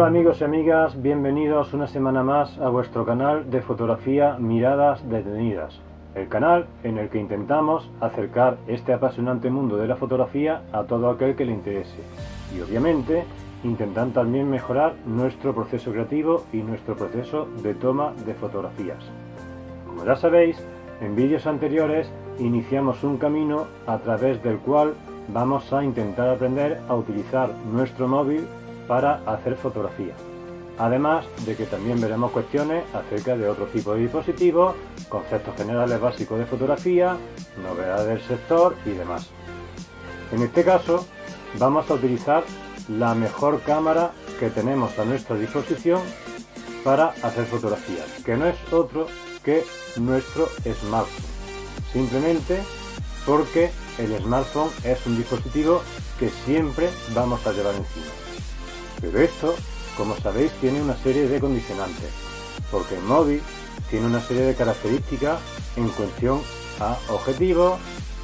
Hola amigos y amigas, bienvenidos una semana más a vuestro canal de fotografía Miradas Detenidas, el canal en el que intentamos acercar este apasionante mundo de la fotografía a todo aquel que le interese y obviamente intentan también mejorar nuestro proceso creativo y nuestro proceso de toma de fotografías. Como ya sabéis, en vídeos anteriores iniciamos un camino a través del cual vamos a intentar aprender a utilizar nuestro móvil para hacer fotografía. Además de que también veremos cuestiones acerca de otro tipo de dispositivos, conceptos generales básicos de fotografía, novedades del sector y demás. En este caso vamos a utilizar la mejor cámara que tenemos a nuestra disposición para hacer fotografías, que no es otro que nuestro smartphone, simplemente porque el smartphone es un dispositivo que siempre vamos a llevar encima. Pero esto, como sabéis, tiene una serie de condicionantes, porque el móvil tiene una serie de características en cuestión a objetivos,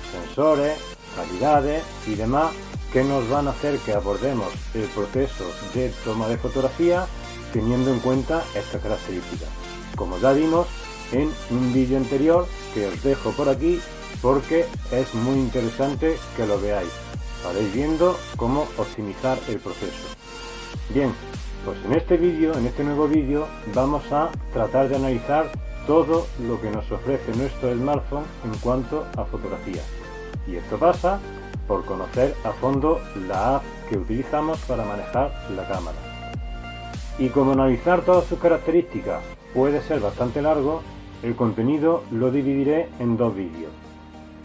sensores, calidades y demás que nos van a hacer que abordemos el proceso de toma de fotografía teniendo en cuenta estas características, como ya vimos en un vídeo anterior que os dejo por aquí porque es muy interesante que lo veáis, para ir viendo cómo optimizar el proceso. Bien, pues en este vídeo, en este nuevo vídeo, vamos a tratar de analizar todo lo que nos ofrece nuestro smartphone en cuanto a fotografía. Y esto pasa por conocer a fondo la app que utilizamos para manejar la cámara. Y como analizar todas sus características puede ser bastante largo, el contenido lo dividiré en dos vídeos.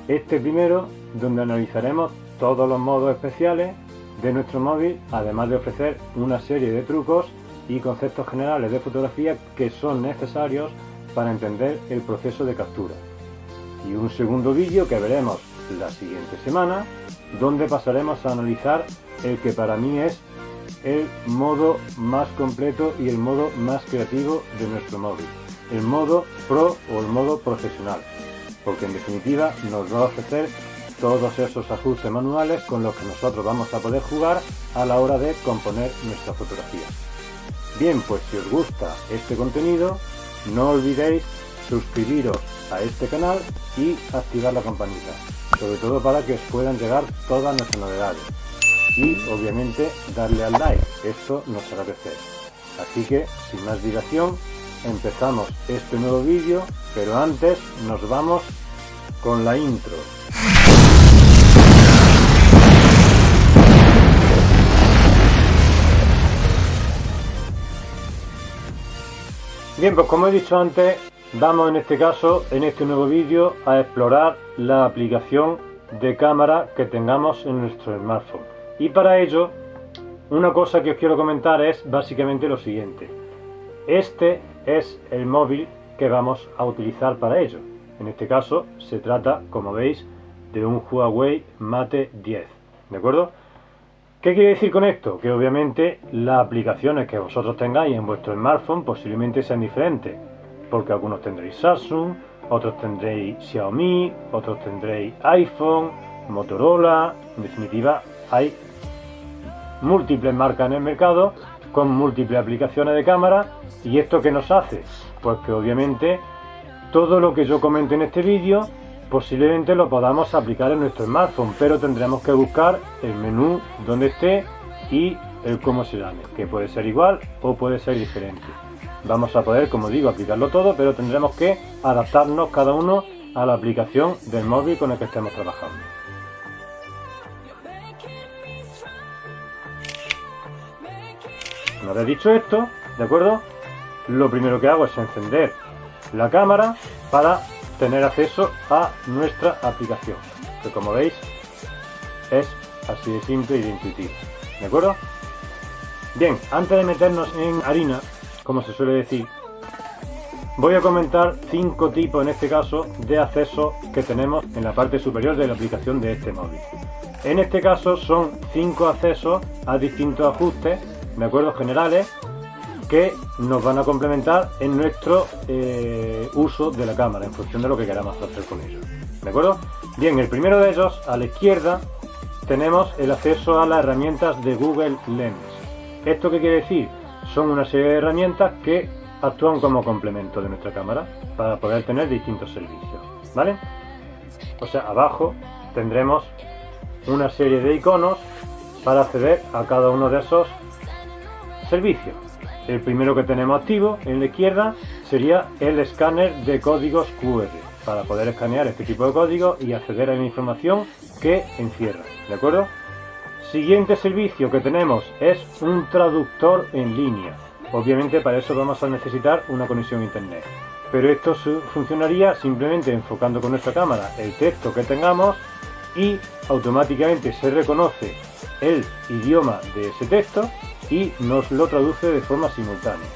Este primero, donde analizaremos todos los modos especiales de nuestro móvil, además de ofrecer una serie de trucos y conceptos generales de fotografía que son necesarios para entender el proceso de captura. Y un segundo vídeo que veremos la siguiente semana, donde pasaremos a analizar el que para mí es el modo más completo y el modo más creativo de nuestro móvil, el modo Pro o el modo profesional, porque en definitiva nos va a ofrecer todos esos ajustes manuales con los que nosotros vamos a poder jugar a la hora de componer nuestra fotografía. Bien, pues si os gusta este contenido, no olvidéis suscribiros a este canal y activar la campanita, sobre todo para que os puedan llegar todas nuestras novedades. Y obviamente darle al like, esto nos hará crecer. Así que, sin más dilación, empezamos este nuevo vídeo, pero antes nos vamos con la intro. Bien, pues como he dicho antes, vamos en este caso, en este nuevo vídeo, a explorar la aplicación de cámara que tengamos en nuestro smartphone. Y para ello, una cosa que os quiero comentar es básicamente lo siguiente. Este es el móvil que vamos a utilizar para ello. En este caso se trata, como veis, de un Huawei Mate 10, ¿de acuerdo? ¿Qué quiere decir con esto? Que obviamente las aplicaciones que vosotros tengáis en vuestro smartphone posiblemente sean diferentes, porque algunos tendréis Samsung, otros tendréis Xiaomi, otros tendréis iPhone, Motorola. En definitiva, hay múltiples marcas en el mercado con múltiples aplicaciones de cámara. ¿Y esto qué nos hace? Pues que obviamente todo lo que yo comente en este vídeo posiblemente lo podamos aplicar en nuestro smartphone, pero tendremos que buscar el menú donde esté y el cómo se llame, que puede ser igual o puede ser diferente. Vamos a poder, como digo, aplicarlo todo, pero tendremos que adaptarnos cada uno a la aplicación del móvil con el que estemos trabajando. Una vez dicho esto, ¿de acuerdo? Lo primero que hago es encender la cámara para tener acceso a nuestra aplicación, que como veis es así de simple y de intuitivo, ¿de acuerdo? Bien, antes de meternos en harina, como se suele decir, voy a comentar 5 tipos, en este caso, de acceso que tenemos en la parte superior de la aplicación de este móvil. En este caso son 5 accesos a distintos ajustes, ¿de acuerdo? Generales, que nos van a complementar en nuestro uso de la cámara en función de lo que queramos hacer con ello, ¿de acuerdo? Bien, el primero de ellos, a la izquierda, tenemos el acceso a las herramientas de Google Lens. ¿Esto qué quiere decir? son una serie de herramientas que actúan como complemento de nuestra cámara para poder tener distintos servicios, ¿vale? O sea, abajo tendremos una serie de iconos para acceder a cada uno de esos servicios. El primero que tenemos activo en la izquierda sería el escáner de códigos QR, para poder escanear este tipo de códigos y acceder a la información que encierra, ¿de acuerdo? Siguiente servicio que tenemos es un traductor en línea. Obviamente para eso vamos a necesitar una conexión a internet, pero esto funcionaría simplemente enfocando con nuestra cámara el texto que tengamos y automáticamente se reconoce el idioma de ese texto y nos lo traduce de forma simultánea.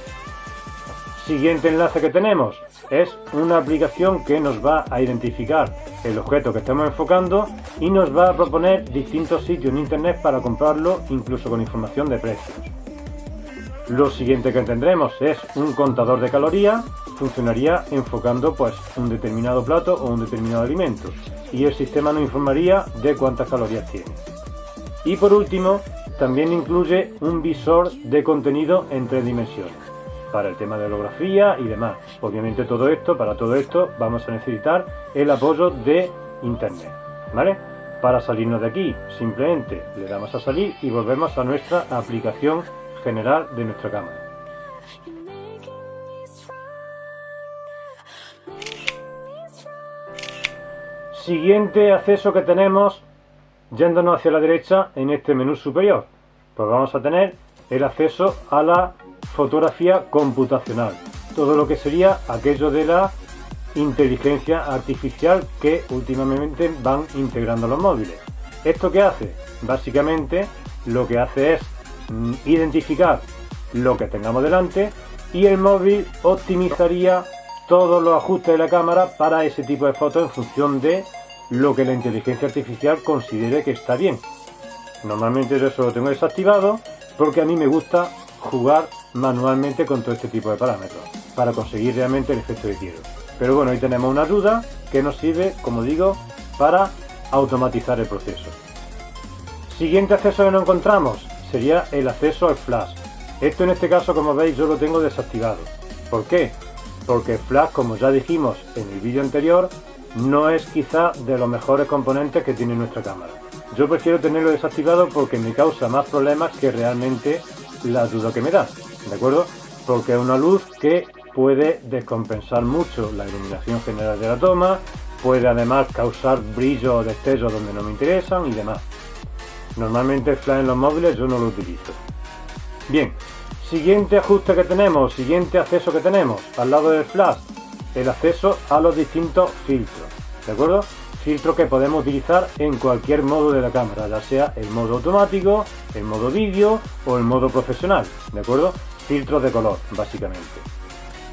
Siguiente enlace que tenemos es una aplicación que nos va a identificar el objeto que estamos enfocando y nos va a proponer distintos sitios en internet para comprarlo, incluso con información de precios. Lo siguiente que tendremos es un contador de calorías. Funcionaría enfocando pues un determinado plato o un determinado alimento y el sistema nos informaría de cuántas calorías tiene. Y por último, también incluye un visor de contenido en 3 dimensiones para el tema de holografía y demás. Obviamente para todo esto vamos a necesitar el apoyo de internet, ¿vale? Para salirnos de aquí simplemente le damos a salir y volvemos a nuestra aplicación general de nuestra cámara. Siguiente acceso que tenemos, yéndonos hacia la derecha en este menú superior, pues vamos a tener el acceso a la fotografía computacional, todo lo que sería aquello de la inteligencia artificial que últimamente van integrando los móviles. ¿Esto qué hace? Básicamente lo que hace es identificar lo que tengamos delante y el móvil optimizaría todos los ajustes de la cámara para ese tipo de fotos en función de lo que la inteligencia artificial considere que está bien. Normalmente yo eso lo tengo desactivado porque a mí me gusta jugar manualmente con todo este tipo de parámetros para conseguir realmente el efecto que quiero. Pero bueno, ahí tenemos una rueda que nos sirve, como digo, para automatizar el proceso. Siguiente acceso que nos encontramos sería el acceso al flash. Esto en este caso, como veis, yo lo tengo desactivado. ¿Por qué? Porque el flash, como ya dijimos en el vídeo anterior, no es quizá de los mejores componentes que tiene nuestra cámara. Yo prefiero tenerlo desactivado porque me causa más problemas que realmente la ayuda que me da, ¿de acuerdo? Porque es una luz que puede descompensar mucho la iluminación general de la toma, puede además causar brillo o destellos donde no me interesan y demás. Normalmente el flash en los móviles yo no lo utilizo. Bien, siguiente ajuste que tenemos, siguiente acceso que tenemos al lado del flash, el acceso a los distintos filtros, ¿de acuerdo? Filtros que podemos utilizar en cualquier modo de la cámara, ya sea el modo automático, el modo vídeo o el modo profesional, ¿de acuerdo? Filtros de color, básicamente.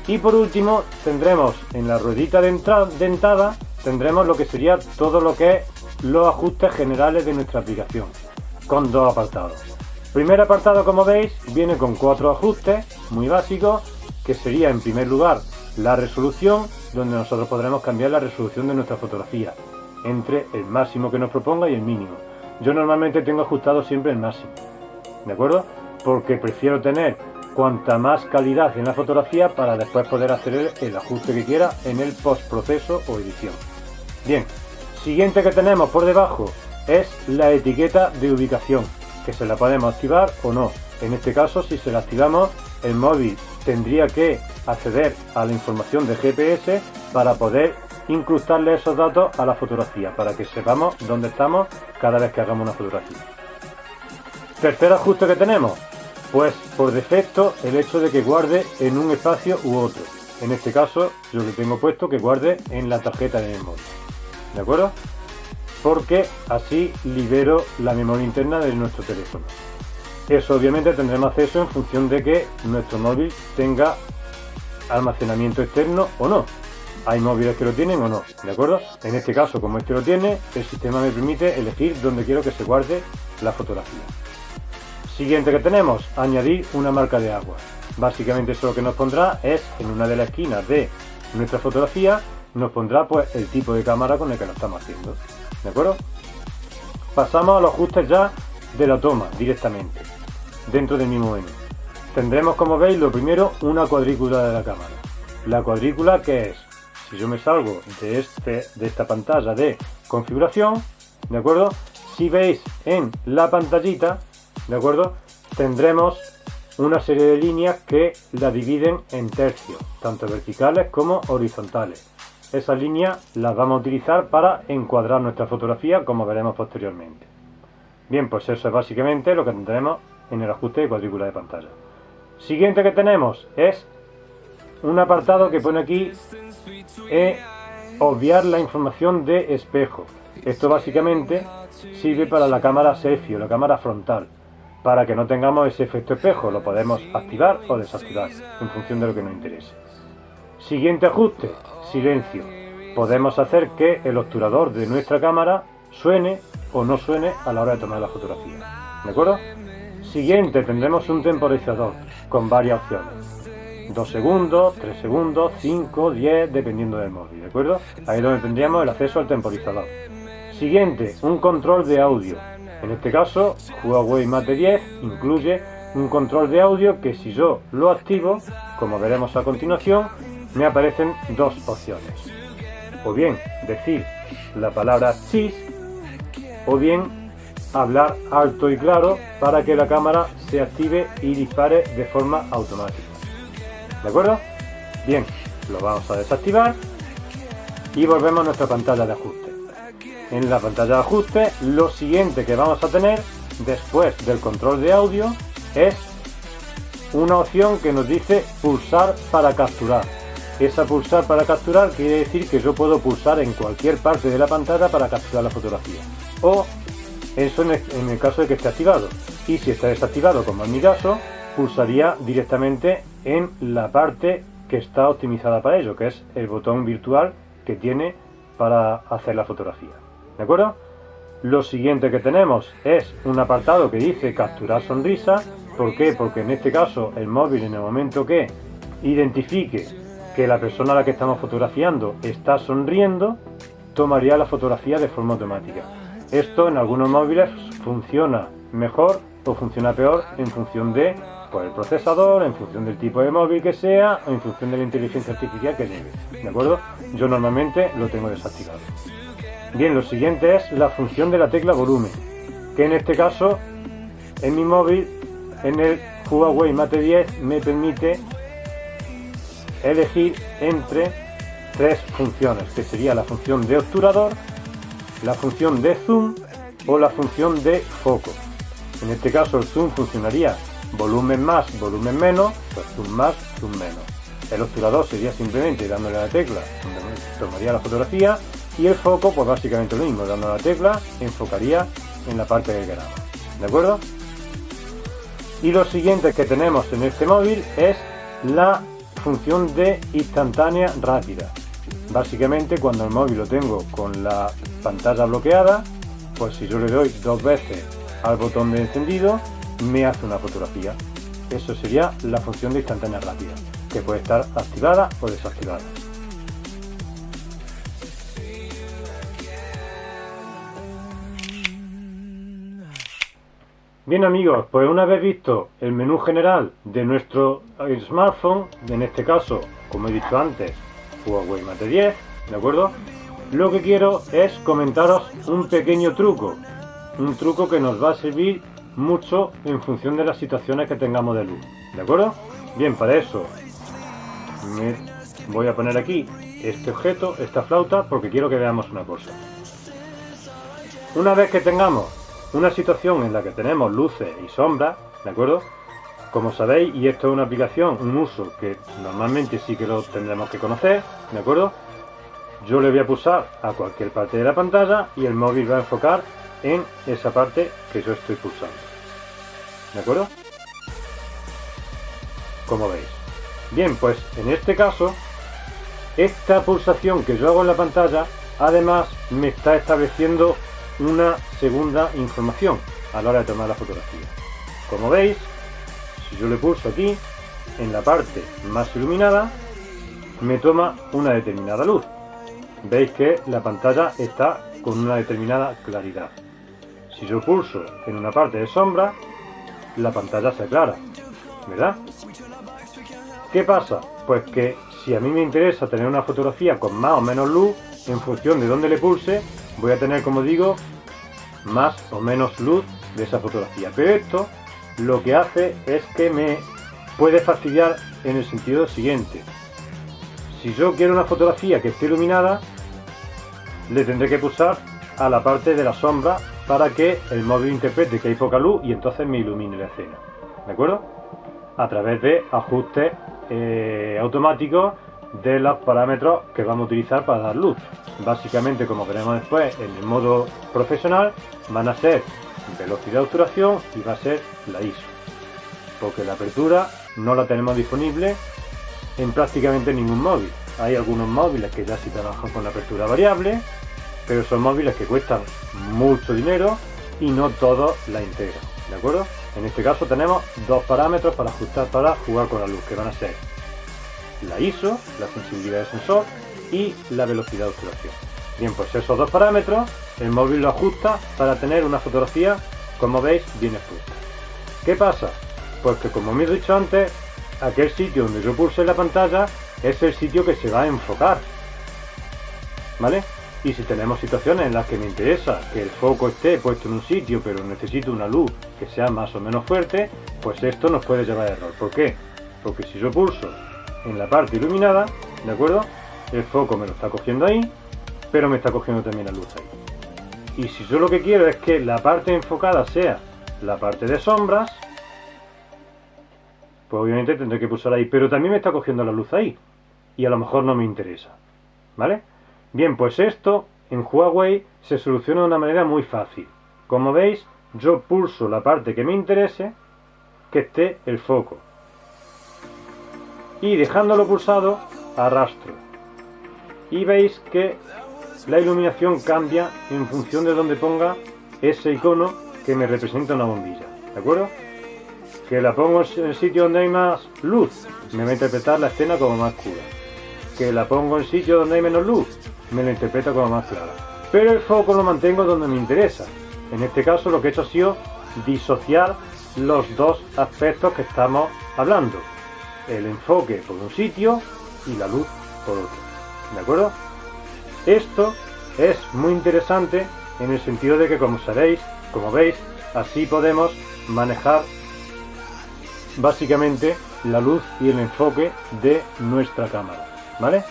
Y por último tendremos en la ruedita dentada, tendremos lo que sería todo lo que es los ajustes generales de nuestra aplicación, con 2 apartados. Primer apartado, como veis, viene con 4 ajustes muy básicos, que sería en primer lugar la resolución, donde nosotros podremos cambiar la resolución de nuestra fotografía entre el máximo que nos proponga y el mínimo. Yo normalmente tengo ajustado siempre el máximo, ¿de acuerdo? Porque prefiero tener cuanta más calidad en la fotografía para después poder hacer el ajuste que quiera en el postproceso o edición. Bien, siguiente que tenemos por debajo es la etiqueta de ubicación, que se la podemos activar o no. En este caso, si se la activamos, el móvil tendría que acceder a la información de GPS para poder incrustarle esos datos a la fotografía, para que sepamos dónde estamos cada vez que hagamos una fotografía. Tercer ajuste que tenemos, pues por defecto el hecho de que guarde en un espacio u otro. En este caso yo le tengo puesto que guarde en la tarjeta de memoria, ¿de acuerdo? Porque así libero la memoria interna de nuestro teléfono. Eso obviamente tendremos acceso en función de que nuestro móvil tenga almacenamiento externo o no. Hay móviles que lo tienen o no, ¿de acuerdo? En este caso, como este lo tiene, el sistema me permite elegir dónde quiero que se guarde la fotografía. Siguiente que tenemos, añadir una marca de agua. Básicamente eso lo que nos pondrá es, en una de las esquinas de nuestra fotografía, nos pondrá pues el tipo de cámara con el que lo estamos haciendo, ¿de acuerdo? Pasamos a los ajustes ya de la toma directamente, dentro del mismo menú. tendremos, como veis, lo primero, una cuadrícula de la cámara. La cuadrícula, que es, si yo me salgo de esta pantalla de configuración, ¿de acuerdo? Si veis en la pantallita, ¿de acuerdo? Tendremos una serie de líneas que la dividen en tercios, tanto verticales como horizontales. Esas líneas las vamos a utilizar para encuadrar nuestra fotografía, como veremos posteriormente. Bien, pues eso es básicamente lo que tendremos en el ajuste de cuadrícula de pantalla. Siguiente que tenemos es un apartado que pone aquí obviar la información de espejo. Esto básicamente sirve para la cámara selfie o la cámara frontal, para que no tengamos ese efecto espejo. Lo podemos activar o desactivar en función de lo que nos interese. Siguiente ajuste, silencio. Podemos hacer que el obturador de nuestra cámara suene o no suene a la hora de tomar la fotografía. ¿De acuerdo? Siguiente, tendremos un temporizador con varias opciones. 2 segundos, 3 segundos, 5, 10, dependiendo del móvil, ¿de acuerdo? Ahí es donde tendríamos el acceso al temporizador. Siguiente, un control de audio. En este caso, Huawei Mate 10 incluye un control de audio que, si yo lo activo, como veremos a continuación, me aparecen dos opciones. O bien decir la palabra cheese, o bien hablar alto y claro para que la cámara se active y dispare de forma automática. ¿De acuerdo? Bien, lo vamos a desactivar y volvemos a nuestra pantalla de ajuste. En la pantalla de ajuste, lo siguiente que vamos a tener después del control de audio es una opción que nos dice pulsar para capturar. Esa pulsar para capturar quiere decir que yo puedo pulsar en cualquier parte de la pantalla para capturar la fotografía. O eso en el caso de que esté activado. Y si está desactivado, como en mi caso, pulsaría directamente en la parte que está optimizada para ello, que es el botón virtual que tiene para hacer la fotografía. ¿De acuerdo? Lo siguiente que tenemos es un apartado que dice capturar sonrisa. ¿Por qué? Porque en este caso el móvil, en el momento que identifique que la persona a la que estamos fotografiando está sonriendo, tomaría la fotografía de forma automática. Esto en algunos móviles funciona mejor o funciona peor en función de el procesador, en función del tipo de móvil que sea, o en función de la inteligencia artificial que lleve. ¿De acuerdo? Yo normalmente lo tengo desactivado. Bien, lo siguiente es la función de la tecla volumen, que en este caso, en mi móvil, en el Huawei Mate 10, me permite elegir entre tres funciones, que sería la función de obturador, la función de zoom o la función de foco. En este caso el zoom funcionaría volumen más, volumen menos, pues zoom más, zoom menos. El obturador sería simplemente dándole a la tecla, donde tomaría la fotografía, y el foco, pues básicamente lo mismo, dándole a la tecla, enfocaría en la parte que queramos. ¿De acuerdo? Y lo siguiente que tenemos en este móvil es la función de instantánea rápida. Básicamente, cuando el móvil lo tengo con la pantalla bloqueada, pues si yo le doy 2 veces al botón de encendido, me hace una fotografía. Eso sería la función de instantánea rápida, que puede estar activada o desactivada. Bien amigos, pues una vez visto el menú general de nuestro smartphone, en este caso, como he dicho antes, Huawei Mate 10, ¿de acuerdo? Lo que quiero es comentaros un pequeño truco, un truco que nos va a servir mucho en función de las situaciones que tengamos de luz, ¿de acuerdo? Bien, para eso me voy a poner aquí este objeto, esta flauta, porque quiero que veamos una cosa. Una vez que tengamos una situación en la que tenemos luces y sombras, ¿de acuerdo? Como sabéis, y esto es una aplicación, un uso que normalmente sí que lo tendremos que conocer, ¿de acuerdo? Yo le voy a pulsar a cualquier parte de la pantalla y el móvil va a enfocar en esa parte que yo estoy pulsando. ¿De acuerdo? Como veis. Bien, pues en este caso, esta pulsación que yo hago en la pantalla, además me está estableciendo una segunda información a la hora de tomar la fotografía. Como veis, si yo le pulso aquí, en la parte más iluminada, me toma una determinada luz. Veis que la pantalla está con una determinada claridad. Si yo pulso en una parte de sombra, la pantalla se aclara. ¿verdad? ¿Qué pasa? Pues que si a mí me interesa tener una fotografía con más o menos luz, en función de dónde le pulse, voy a tener, como digo, más o menos luz de esa fotografía. Pero esto lo que hace es que me puede fastidiar en el sentido siguiente. Si yo quiero una fotografía que esté iluminada, le tendré que pulsar a la parte de la sombra para que el móvil interprete que hay poca luz y entonces me ilumine la escena, ¿de acuerdo? A través de ajustes automáticos de los parámetros que vamos a utilizar para dar luz. Básicamente, como veremos después en el modo profesional, van a ser velocidad de obturación y va a ser la ISO, porque la apertura no la tenemos disponible en prácticamente ningún móvil. Hay algunos móviles que ya sí trabajan con la apertura variable, pero son móviles que cuestan mucho dinero y no todos la integran, ¿de acuerdo? En este caso tenemos dos parámetros para ajustar, para jugar con la luz, que van a ser la ISO, la sensibilidad del sensor, y la velocidad de obturación. Bien, pues esos dos parámetros el móvil lo ajusta para tener una fotografía, como veis, bien expuesta. ¿Qué pasa? Pues que, como me he dicho antes, aquel sitio donde yo pulse la pantalla es el sitio que se va a enfocar, ¿vale? Y si tenemos situaciones en las que me interesa que el foco esté puesto en un sitio, pero necesito una luz que sea más o menos fuerte, pues esto nos puede llevar a error. ¿Por qué? Porque si yo pulso en la parte iluminada, ¿de acuerdo? El foco me lo está cogiendo ahí, pero me está cogiendo también la luz ahí. Y si yo lo que quiero es que la parte enfocada sea la parte de sombras, pues obviamente tendré que pulsar ahí, pero también me está cogiendo la luz ahí, y a lo mejor no me interesa, ¿vale? Bien, pues esto en Huawei se soluciona de una manera muy fácil. Como veis, yo pulso la parte que me interese, que esté el foco, y dejándolo pulsado, arrastro. Y veis que la iluminación cambia en función de donde ponga ese icono que me representa una bombilla, ¿de acuerdo? Que la pongo en el sitio donde hay más luz, me va a interpretar la escena como más oscura. Que la pongo en el sitio donde hay menos luz, me la interpreta como más clara. Pero el foco lo mantengo donde me interesa. En este caso lo que he hecho ha sido disociar los dos aspectos que estamos hablando. El enfoque por un sitio y la luz por otro, ¿de acuerdo? Esto es muy interesante en el sentido de que, como sabéis, como veis, así podemos manejar básicamente la luz y el enfoque de nuestra cámara, ¿vale?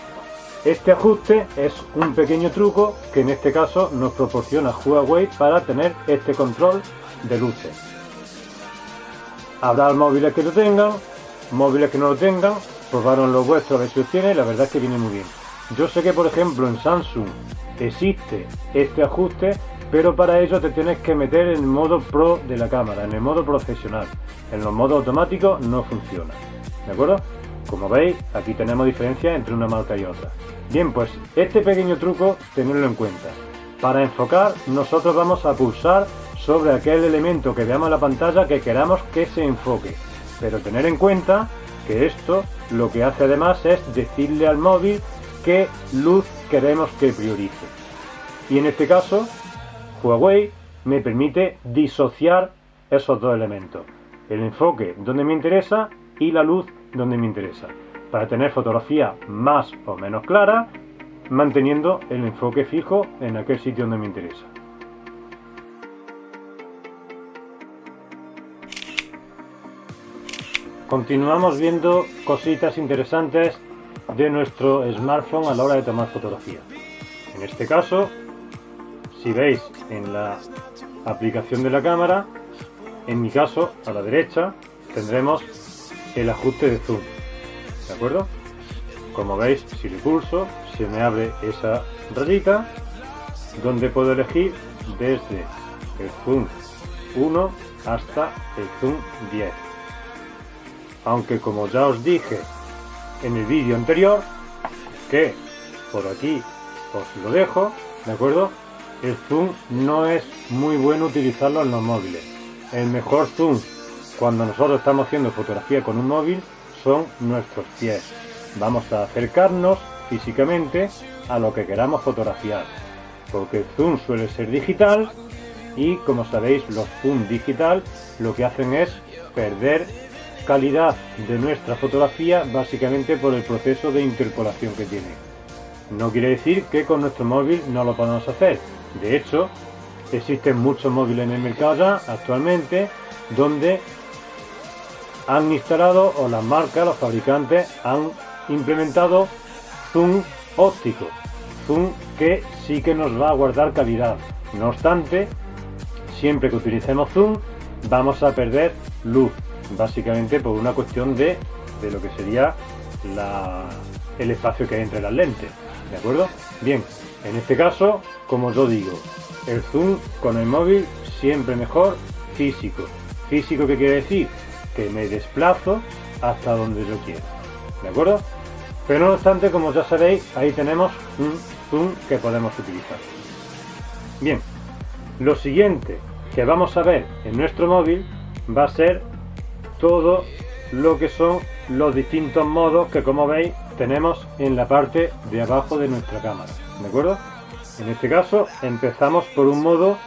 Este ajuste es un pequeño truco que en este caso nos proporciona Huawei para tener este control de luces. Habrá móviles que lo tengan, móviles que no lo tengan, probaron los vuestros a ver si os tiene, la verdad es que viene muy bien. Yo sé que, por ejemplo, en Samsung existe este ajuste, pero para ello te tienes que meter en el modo Pro de la cámara, en el modo profesional. En los modos automáticos no funciona, ¿de acuerdo? Como veis, aquí tenemos diferencias entre una marca y otra. Bien, pues este pequeño truco, tenedlo en cuenta. Para enfocar, nosotros vamos a pulsar sobre aquel elemento que veamos en la pantalla que queramos que se enfoque. Pero tener en cuenta que esto lo que hace además es decirle al móvil qué luz queremos que priorice. Y en este caso, Huawei me permite disociar esos dos elementos. El enfoque donde me interesa y la luz donde me interesa, para tener fotografía más o menos clara, manteniendo el enfoque fijo en aquel sitio donde me interesa. Continuamos viendo cositas interesantes de nuestro smartphone a la hora de tomar fotografía. En este caso, si veis en la aplicación de la cámara, en mi caso, a la derecha, tendremos el ajuste de zoom, ¿de acuerdo? Como veis, si le pulso, se me abre esa rayita donde puedo elegir desde el zoom 1 hasta el zoom 10. Aunque, como ya os dije en el vídeo anterior, que por aquí os lo dejo, ¿de acuerdo? El zoom no es muy bueno utilizarlo en los móviles. El mejor zoom cuando nosotros estamos haciendo fotografía con un móvil son nuestros pies. Vamos a acercarnos físicamente a lo que queramos fotografiar, porque el zoom suele ser digital y, como sabéis, los zoom digital lo que hacen es perder calidad de nuestra fotografía básicamente por el proceso de interpolación que tiene. No quiere decir que con nuestro móvil no lo podamos hacer. De hecho, existen muchos móviles en el mercado ya actualmente donde han instalado, o las marcas, los fabricantes han implementado zoom óptico, zoom que sí que nos va a guardar calidad. No obstante, siempre que utilicemos zoom vamos a perder luz, básicamente por una cuestión de lo que sería el espacio que hay entre las lentes, ¿de acuerdo? Bien, en este caso, como yo digo, el zoom con el móvil siempre mejor físico. ¿Físico qué quiere decir? Que me desplazo hasta donde yo quiero, ¿de acuerdo? Pero no obstante, como ya sabéis, ahí tenemos un zoom que podemos utilizar. Bien, lo siguiente que vamos a ver en nuestro móvil va a ser todo lo que son los distintos modos que, como veis, tenemos en la parte de abajo de nuestra cámara, ¿de acuerdo? En este caso empezamos por un modo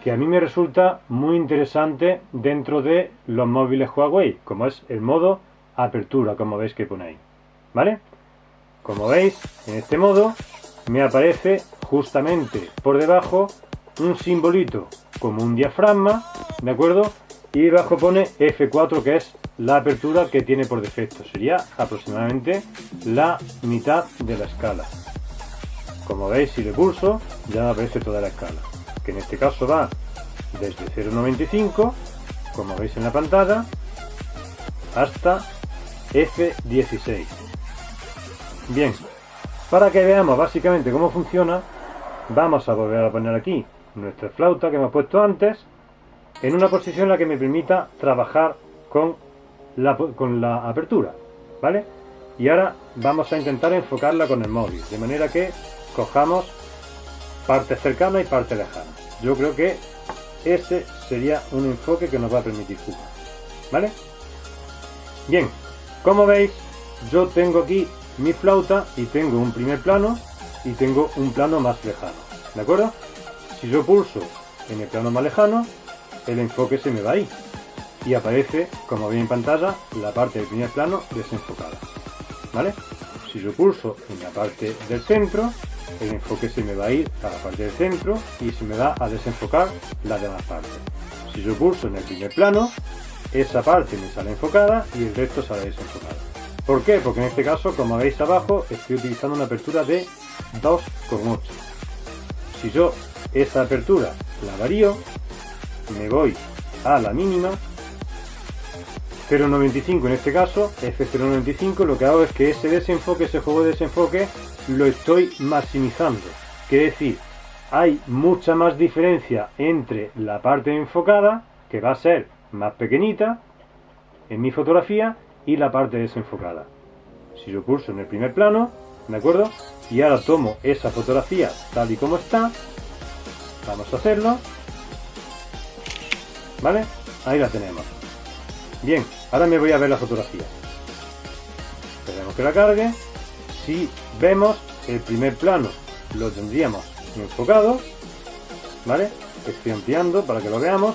que a mí me resulta muy interesante dentro de los móviles Huawei, como es el modo apertura, como veis que pone ahí, ¿vale? Como veis, en este modo me aparece justamente por debajo un simbolito como un diafragma, ¿de acuerdo? Y debajo pone F4, que es la apertura que tiene por defecto. Sería aproximadamente la mitad de la escala. Como veis, si le pulso, ya me aparece toda la escala, que en este caso va desde 0,95, como veis en la pantalla, hasta F16. Bien, para que veamos básicamente cómo funciona, vamos a volver a poner aquí nuestra flauta que hemos puesto antes, en una posición en la que me permita trabajar con la apertura, ¿vale? Y ahora vamos a intentar enfocarla con el móvil, de manera que cojamos parte cercana y parte lejana. Yo creo que ese sería un enfoque que nos va a permitir jugar, ¿vale? Bien, como veis, yo tengo aquí mi flauta y tengo un primer plano y tengo un plano más lejano, ¿de acuerdo? Si yo pulso en el plano más lejano, el enfoque se me va ahí y aparece, como veis en pantalla, la parte del primer plano desenfocada, ¿vale? Si yo pulso en la parte del centro, el enfoque se me va a ir a la parte del centro y se me va a desenfocar las demás partes. Si yo pulso en el primer plano, esa parte me sale enfocada y el resto sale desenfocado. ¿Por qué? Porque en este caso, como veis abajo, estoy utilizando una apertura de 2,8. Si yo esa apertura la varío, me voy a la mínima, 0,95 en este caso, F0,95, lo que hago es que ese desenfoque, ese juego de desenfoque, lo estoy maximizando. Quiere decir, hay mucha más diferencia entre la parte enfocada, que va a ser más pequeñita en mi fotografía, y la parte desenfocada. Si yo pulso en el primer plano, ¿de acuerdo? Y ahora tomo esa fotografía tal y como está, vamos a hacerlo, ¿vale? Ahí la tenemos. Bien, ahora me voy a ver la fotografía. Esperemos que la cargue. Si vemos el primer plano, lo tendríamos enfocado, ¿vale? Estoy ampliando para que lo veamos,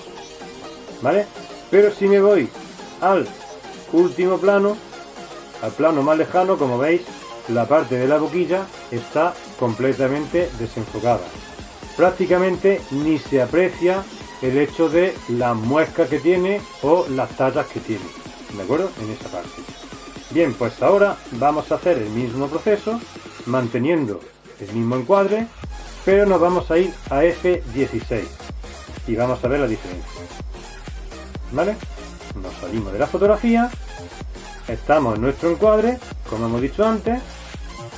¿vale? Pero si me voy al último plano, al plano más lejano, como veis, la parte de la boquilla está completamente desenfocada. Prácticamente ni se aprecia el hecho de las muescas que tiene o las tallas que tiene, ¿de acuerdo? En esa parte. Bien, pues ahora vamos a hacer el mismo proceso, manteniendo el mismo encuadre, pero nos vamos a ir a F16 y vamos a ver la diferencia, ¿vale? Nos salimos de la fotografía, estamos en nuestro encuadre, como hemos dicho antes,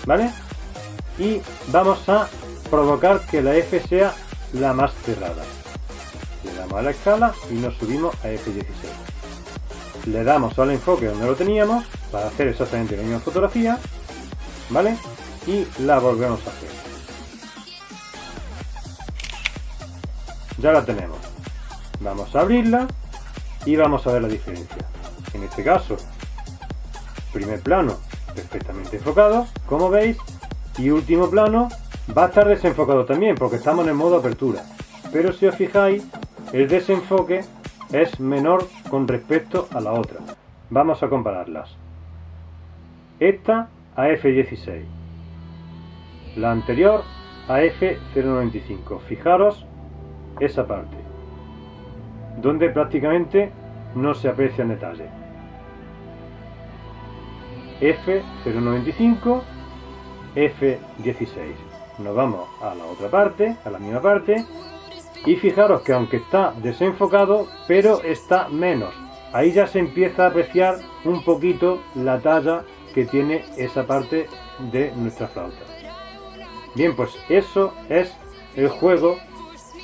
¿vale? Y vamos a provocar que la F sea la más cerrada. Le damos a la escala y nos subimos a F16. Le damos al enfoque donde lo teníamos para hacer exactamente la misma fotografía, ¿vale? Y la volvemos a hacer. Ya la tenemos. Vamos a abrirla y vamos a ver la diferencia. En este caso, primer plano perfectamente enfocado, como veis, y último plano va a estar desenfocado también porque estamos en el modo apertura. Pero si os fijáis, el desenfoque es menor con respecto a la otra. Vamos a compararlas. Esta a f16, la anterior a f0.95. Fijaros esa parte, donde prácticamente no se aprecia en detalle. f0.95, f16. Nos vamos a la otra parte, a la misma parte, y fijaros que aunque está desenfocado, pero está menos. Ahí ya se empieza a apreciar un poquito la talla que tiene esa parte de nuestra flauta. Bien, pues eso es el juego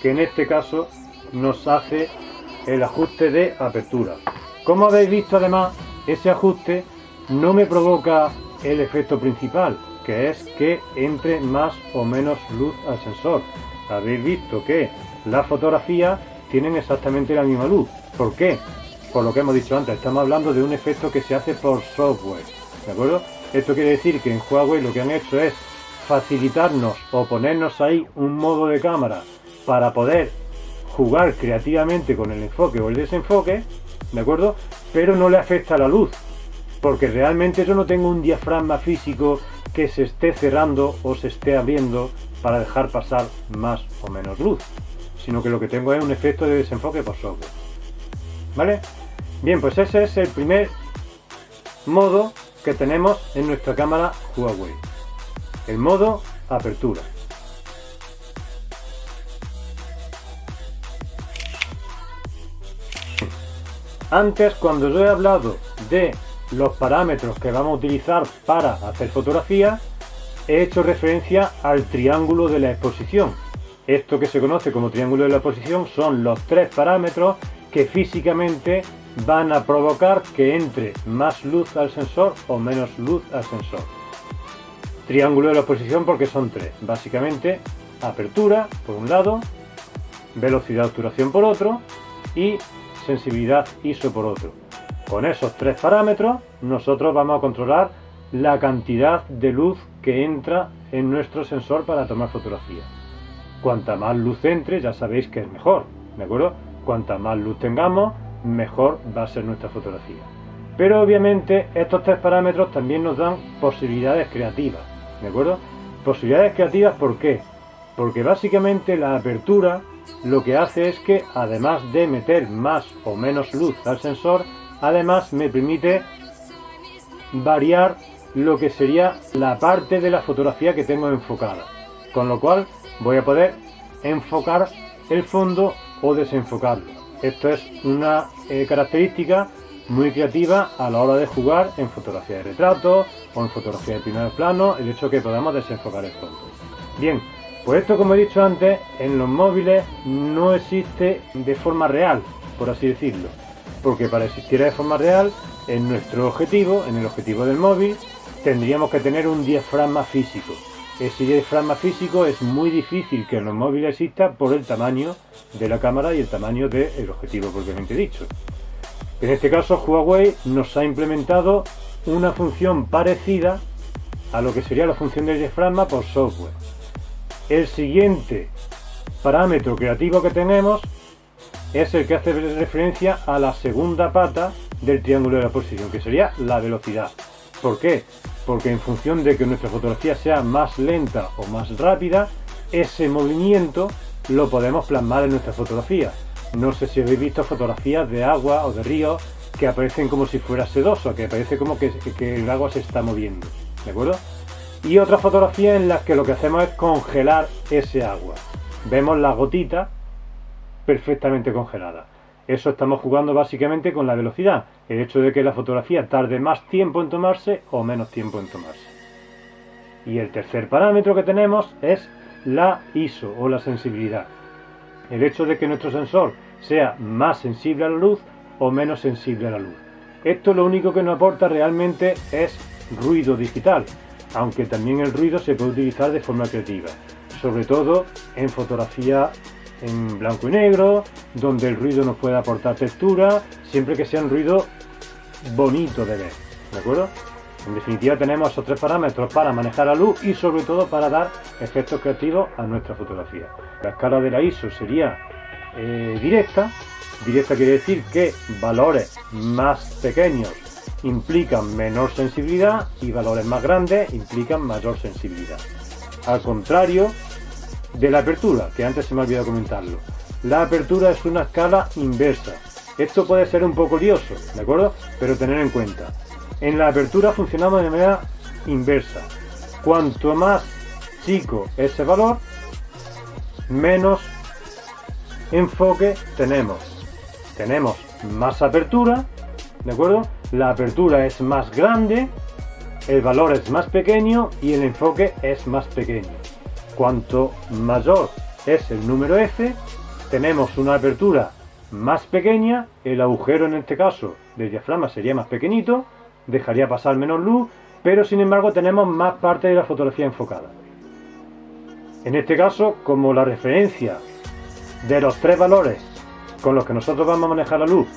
que en este caso nos hace el ajuste de apertura. Como habéis visto, además, ese ajuste no me provoca el efecto principal, que es que entre más o menos luz al sensor. Habéis visto que las fotografías tienen exactamente la misma luz. ¿Por qué? Por lo que hemos dicho antes, estamos hablando de un efecto que se hace por software, ¿de acuerdo? Esto quiere decir que en Huawei lo que han hecho es facilitarnos o ponernos ahí un modo de cámara para poder jugar creativamente con el enfoque o el desenfoque, ¿de acuerdo? Pero no le afecta la luz, porque realmente yo no tengo un diafragma físico que se esté cerrando o se esté abriendo para dejar pasar más o menos luz, sino que lo que tengo es un efecto de desenfoque por software, ¿vale? Bien, pues ese es el primer modo que tenemos en nuestra cámara Huawei, el modo apertura. Antes, cuando yo he hablado de los parámetros que vamos a utilizar para hacer fotografía, he hecho referencia al triángulo de la exposición. Esto que se conoce como triángulo de la exposición son los tres parámetros que físicamente van a provocar que entre más luz al sensor o menos luz al sensor. Triángulo de la exposición porque son tres, básicamente apertura por un lado, velocidad de obturación por otro y sensibilidad ISO por otro. Con esos tres parámetros nosotros vamos a controlar la cantidad de luz que entra en nuestro sensor para tomar fotografía. Cuanta más luz entre, ya sabéis que es mejor, ¿de acuerdo? Cuanta más luz tengamos, mejor va a ser nuestra fotografía. Pero obviamente estos tres parámetros también nos dan posibilidades creativas, ¿de acuerdo? Posibilidades creativas, ¿por qué? Porque básicamente la apertura lo que hace es que, además de meter más o menos luz al sensor, además me permite variar lo que sería la parte de la fotografía que tengo enfocada, con lo cual voy a poder enfocar el fondo o desenfocarlo. Esto es una característica muy creativa a la hora de jugar en fotografía de retrato o en fotografía de primer plano, el hecho que podamos desenfocar el fondo. Bien, pues esto, como he dicho antes, en los móviles no existe de forma real, por así decirlo, porque para existir de forma real, en nuestro objetivo, en el objetivo del móvil, tendríamos que tener un diafragma físico. Ese diafragma físico es muy difícil que en los móviles exista por el tamaño de la cámara y el tamaño del objetivo propiamente dicho. En este caso, Huawei nos ha implementado una función parecida a lo que sería la función del diafragma por software. El siguiente parámetro creativo que tenemos es el que hace referencia a la segunda pata del triángulo de la exposición, que sería la velocidad. ¿Por qué? Porque en función de que nuestra fotografía sea más lenta o más rápida, ese movimiento lo podemos plasmar en nuestra fotografía. No sé si habéis visto fotografías de agua o de ríos que aparecen como si fuera sedoso, que parece como que el agua se está moviendo, ¿de acuerdo? Y otras fotografías en las que lo que hacemos es congelar ese agua. Vemos la gotita perfectamente congelada. Eso estamos jugando básicamente con la velocidad, el hecho de que la fotografía tarde más tiempo en tomarse o menos tiempo en tomarse. Y el tercer parámetro que tenemos es la ISO o la sensibilidad. El hecho de que nuestro sensor sea más sensible a la luz o menos sensible a la luz. Esto lo único que nos aporta realmente es ruido digital, aunque también el ruido se puede utilizar de forma creativa, sobre todo en fotografía en blanco y negro, donde el ruido nos puede aportar textura, siempre que sea un ruido bonito de ver, ¿de acuerdo? En definitiva, tenemos esos tres parámetros para manejar la luz y sobre todo para dar efectos creativos a nuestra fotografía. La escala de la ISO sería directa. Directa quiere decir que valores más pequeños implican menor sensibilidad y valores más grandes implican mayor sensibilidad. Al contrario de la apertura, que antes se me ha olvidado comentarlo. La apertura es una escala inversa. Esto puede ser un poco lioso, ¿de acuerdo? Pero tener en cuenta. En la apertura funcionamos de manera inversa. Cuanto más chico ese valor, menos enfoque tenemos. Tenemos más apertura, ¿de acuerdo? La apertura es más grande, el valor es más pequeño y el enfoque es más pequeño. Cuanto mayor es el número F, tenemos una apertura más pequeña, el agujero en este caso del diafragma sería más pequeñito, dejaría pasar menos luz, pero sin embargo tenemos más parte de la fotografía enfocada. En este caso, como la referencia de los tres valores con los que nosotros vamos a manejar la luz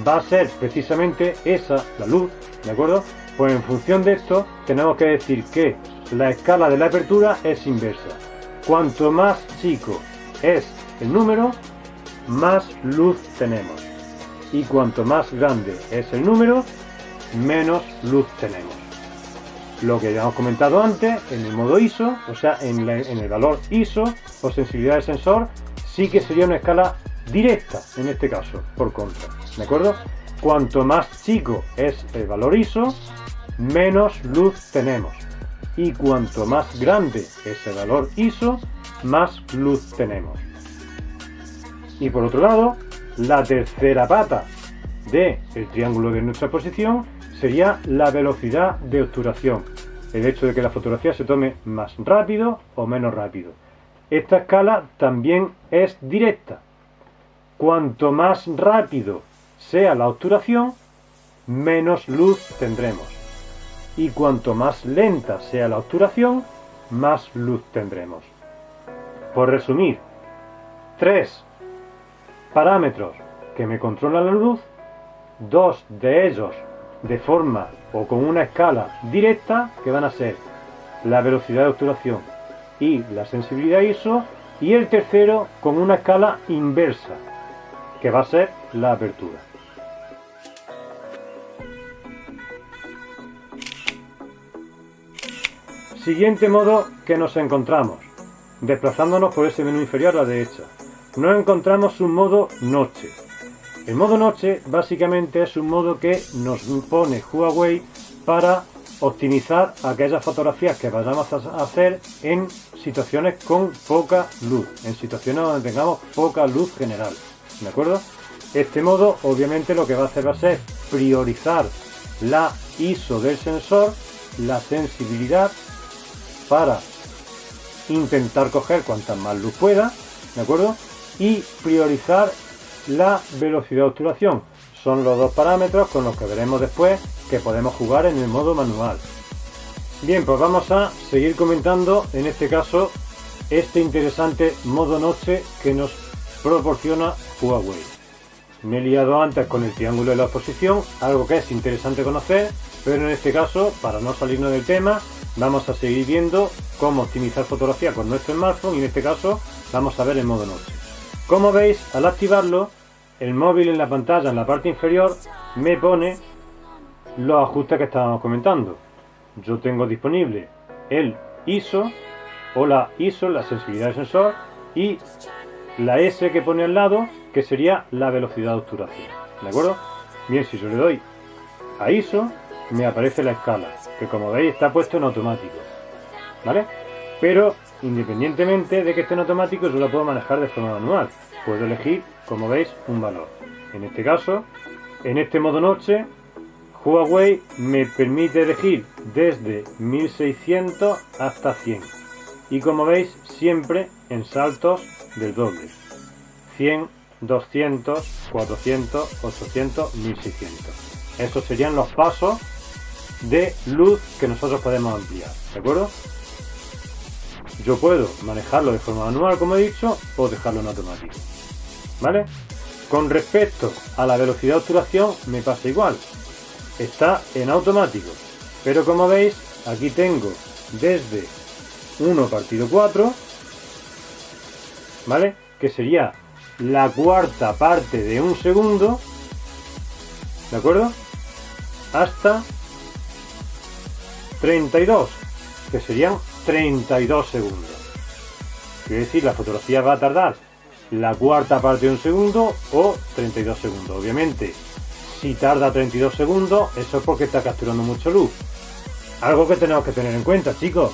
va a ser precisamente esa, la luz, ¿de acuerdo? Pues en función de esto tenemos que decir que la escala de la apertura es inversa. Cuanto más chico es el número, más luz tenemos. Y cuanto más grande es el número, menos luz tenemos. Lo que ya hemos comentado antes, en el modo ISO, o sea, en el valor ISO o sensibilidad del sensor, sí que sería una escala directa, en este caso, por contra, ¿de acuerdo? Cuanto más chico es el valor ISO, menos luz tenemos. Y cuanto más grande es el valor ISO, más luz tenemos. Y por otro lado, la tercera pata del triángulo de nuestra exposición sería la velocidad de obturación, el hecho de que la fotografía se tome más rápido o menos rápido. Esta escala también es directa. Cuanto más rápido sea la obturación, menos luz tendremos. Y cuanto más lenta sea la obturación, más luz tendremos. Por resumir, 3 parámetros que me controlan la luz, 2 de ellos de forma o con una escala directa, que van a ser la velocidad de obturación y la sensibilidad ISO, y el tercero con una escala inversa, que va a ser la apertura. Siguiente modo que nos encontramos, desplazándonos por ese menú inferior a la derecha, nos encontramos un modo noche. El modo noche básicamente es un modo que nos pone Huawei para optimizar aquellas fotografías que vayamos a hacer en situaciones con poca luz, en situaciones donde tengamos poca luz general, ¿de acuerdo? Este modo obviamente lo que va a hacer va a ser priorizar la ISO del sensor, la sensibilidad, para intentar coger cuanta más luz pueda, ¿de acuerdo? Y priorizar la velocidad de obturación. Son los dos parámetros con los que veremos después que podemos jugar en el modo manual. Bien, pues vamos a seguir comentando en este caso este interesante modo noche que nos proporciona Huawei. Me he liado antes con el triángulo de la exposición, algo que es interesante conocer, pero en este caso, para no salirnos del tema, vamos a seguir viendo cómo optimizar fotografía con nuestro smartphone y en este caso vamos a ver el modo noche. Como veis, al activarlo, el móvil en la pantalla, en la parte inferior, me pone los ajustes que estábamos comentando. Yo tengo disponible el ISO o la ISO, la sensibilidad del sensor, y la S que pone al lado, que sería la velocidad de obturación, ¿de acuerdo? Bien, si yo le doy a ISO, me aparece la escala, que como veis está puesto en automático, ¿vale? Pero independientemente de que esté en automático, yo la puedo manejar de forma manual. Puedo elegir, como veis, un valor. En este caso, en este modo noche, Huawei me permite elegir desde 1600 hasta 100. Y como veis, siempre en saltos del doble. 100, 200, 400, 800, 1600. Esos serían los pasos de luz que nosotros podemos ampliar, ¿de acuerdo? Yo puedo manejarlo de forma manual, como he dicho, o dejarlo en automático, ¿vale? Con respecto a la velocidad de obturación me pasa igual, está en automático, pero como veis aquí tengo desde 1 partido 4, ¿vale? Que sería la cuarta parte de un segundo, ¿de acuerdo? hasta 32, que serían 32 segundos. Quiere decir, la fotografía va a tardar la cuarta parte de un segundo o 32 segundos. Obviamente, si tarda 32 segundos, eso es porque está capturando mucha luz. Algo que tenemos que tener en cuenta, chicos.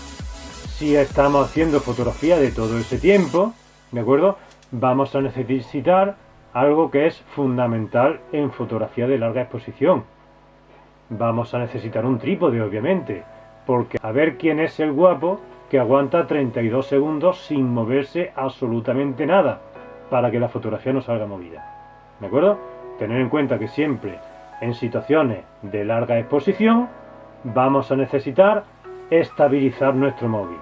Si estamos haciendo fotografía de todo ese tiempo, ¿de acuerdo? Vamos a necesitar algo que es fundamental en fotografía de larga exposición. Vamos a necesitar un trípode, obviamente, porque a ver quién es el guapo que aguanta 32 segundos sin moverse absolutamente nada para que la fotografía no salga movida. ¿De acuerdo? Tener en cuenta que siempre en situaciones de larga exposición vamos a necesitar estabilizar nuestro móvil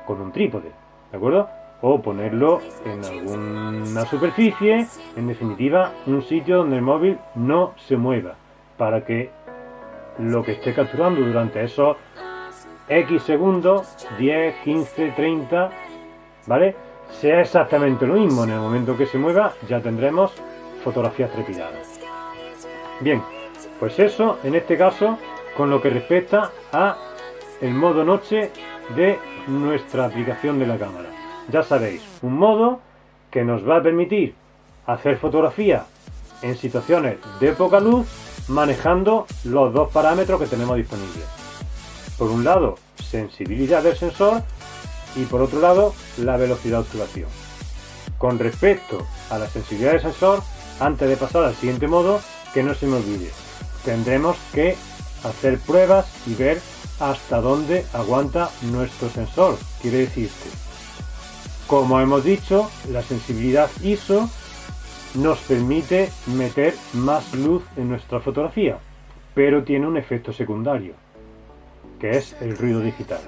con un trípode, ¿de acuerdo? O ponerlo en alguna superficie, en definitiva, un sitio donde el móvil no se mueva, para que lo que esté capturando durante esos X segundos, 10, 15, 30, ¿vale? Sea exactamente lo mismo. En el momento que se mueva ya tendremos fotografías trepidadas. Bien, pues eso en este caso con lo que respecta a el modo noche de nuestra aplicación de la cámara. Ya sabéis, un modo que nos va a permitir hacer fotografía en situaciones de poca luz manejando los dos parámetros que tenemos disponibles. Por un lado, sensibilidad del sensor y por otro lado, la velocidad de obturación. Con respecto a la sensibilidad del sensor, antes de pasar al siguiente modo, que no se me olvide, tendremos que hacer pruebas y ver hasta dónde aguanta nuestro sensor. Quiere decir que, como hemos dicho, la sensibilidad ISO nos permite meter más luz en nuestra fotografía, pero tiene un efecto secundario, que es el ruido digital.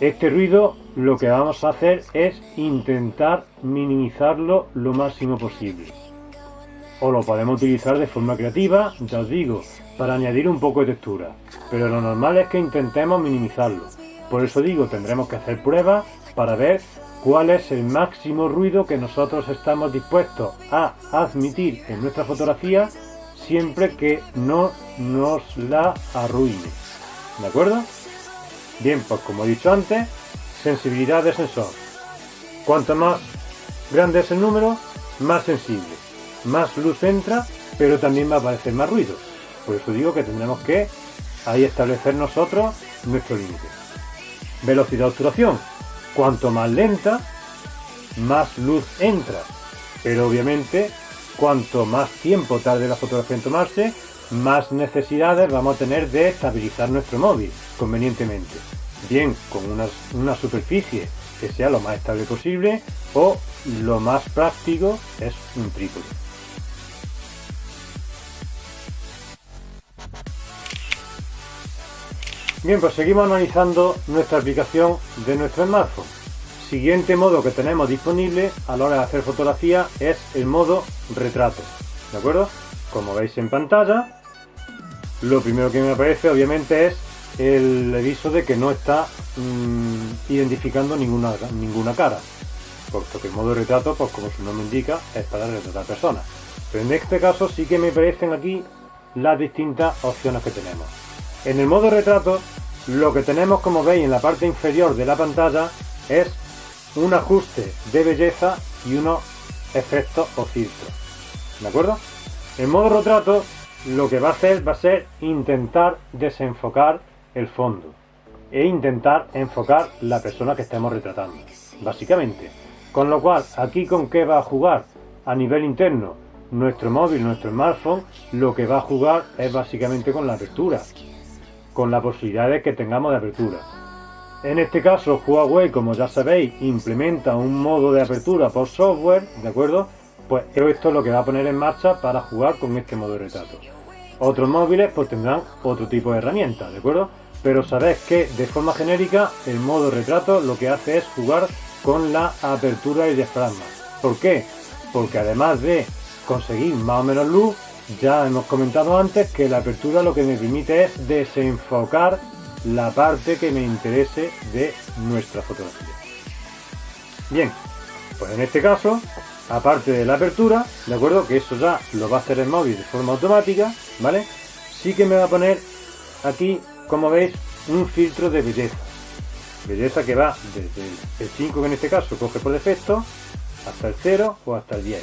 Este ruido lo que vamos a hacer es intentar minimizarlo lo máximo posible. O lo podemos utilizar de forma creativa, ya os digo, para añadir un poco de textura, pero lo normal es que intentemos minimizarlo. Por eso digo, tendremos que hacer pruebas para ver cuál es el máximo ruido que nosotros estamos dispuestos a admitir en nuestra fotografía siempre que no nos la arruine. ¿De acuerdo? Bien, pues como he dicho antes, sensibilidad de sensor. Cuanto más grande es el número, más sensible. Más luz entra, pero también va a aparecer más ruido. Por eso digo que tendremos que ahí establecer nosotros nuestro límite. Velocidad de obturación. Cuanto más lenta, más luz entra. Pero obviamente, cuanto más tiempo tarde la fotografía en tomarse, más necesidades vamos a tener de estabilizar nuestro móvil convenientemente. Bien con una superficie que sea lo más estable posible, o lo más práctico es un trípode. Bien, pues seguimos analizando nuestra aplicación de nuestro smartphone. Siguiente modo que tenemos disponible a la hora de hacer fotografía es el modo retrato. ¿De acuerdo? Como veis en pantalla, lo primero que me aparece obviamente es el aviso de que no está identificando ninguna cara. Puesto que el modo retrato, pues como su nombre indica, es para retratar personas. Pero en este caso sí que me aparecen aquí las distintas opciones que tenemos. En el modo retrato, lo que tenemos, como veis en la parte inferior de la pantalla, es un ajuste de belleza y unos efectos o filtros. ¿De acuerdo? En modo retrato, lo que va a hacer va a ser intentar desenfocar el fondo e intentar enfocar la persona que estemos retratando, básicamente. Con lo cual, aquí con qué va a jugar a nivel interno nuestro móvil, nuestro smartphone, lo que va a jugar es básicamente con la apertura, con la posibilidad de que tengamos de apertura. En este caso, Huawei, como ya sabéis, implementa un modo de apertura por software, ¿de acuerdo? Pues esto es lo que va a poner en marcha para jugar con este modo de retrato. Otros móviles pues tendrán otro tipo de herramientas, ¿de acuerdo? Pero sabéis que de forma genérica el modo retrato lo que hace es jugar con la apertura y diafragma. ¿Por qué? Porque además de conseguir más o menos luz, ya hemos comentado antes que la apertura lo que me permite es desenfocar la parte que me interese de nuestra fotografía. Bien, pues en este caso, aparte de la apertura, de acuerdo, que eso ya lo va a hacer el móvil de forma automática, ¿vale? sí que me va a poner aquí, como veis, un filtro de belleza. Belleza que va desde el 5, que en este caso coge por defecto, hasta el 0 o hasta el 10.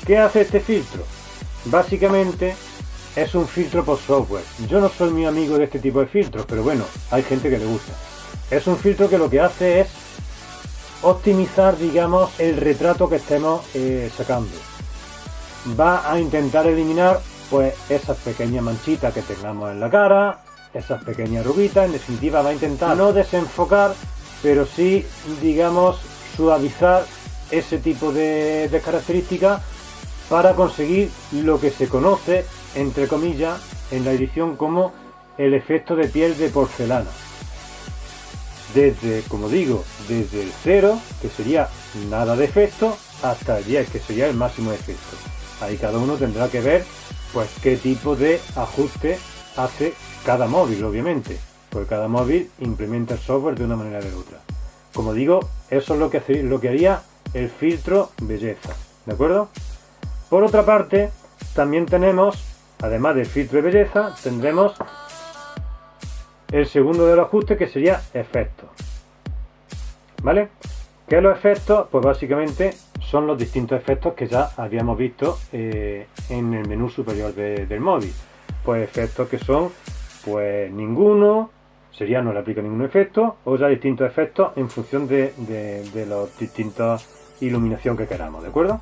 ¿Qué hace este filtro? Básicamente es un filtro por software. Yo no soy muy amigo de este tipo de filtros, pero bueno, hay gente que le gusta. Es un filtro que lo que hace es optimizar, digamos, el retrato que estemos sacando. Va a intentar eliminar pues esas pequeñas manchitas que tengamos en la cara, esas pequeñas arruguitas. En definitiva, va a intentar no desenfocar, pero sí, digamos, suavizar ese tipo de características para conseguir lo que se conoce, entre comillas, en la edición como el efecto de piel de porcelana. Desde, como digo, desde el 0, que sería nada de efecto, hasta el 10, que sería el máximo de efecto. Ahí cada uno tendrá que ver pues qué tipo de ajuste hace cada móvil, obviamente, porque cada móvil implementa el software de una manera o de otra. Como digo, eso es lo que haría el filtro belleza, ¿de acuerdo? Por otra parte, también tenemos, además del filtro de belleza, tendremos el segundo de los ajustes, que sería efectos. ¿Vale? ¿Qué son los efectos? Pues básicamente son los distintos efectos que ya habíamos visto en el menú superior del móvil. Pues efectos que son, pues ninguno, sería no le aplica ningún efecto, o ya distintos efectos en función de las distintas iluminación que queramos, ¿de acuerdo?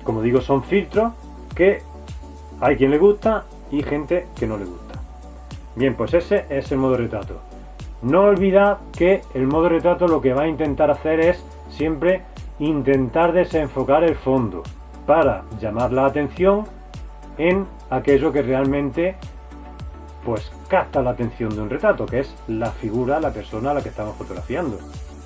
Como digo, son filtros que hay quien le gusta y gente que no le gusta. Bien, pues ese es el modo retrato. No olvidad que el modo retrato lo que va a intentar hacer es siempre intentar desenfocar el fondo para llamar la atención en aquello que realmente pues capta la atención de un retrato, que es la figura, la persona a la que estamos fotografiando.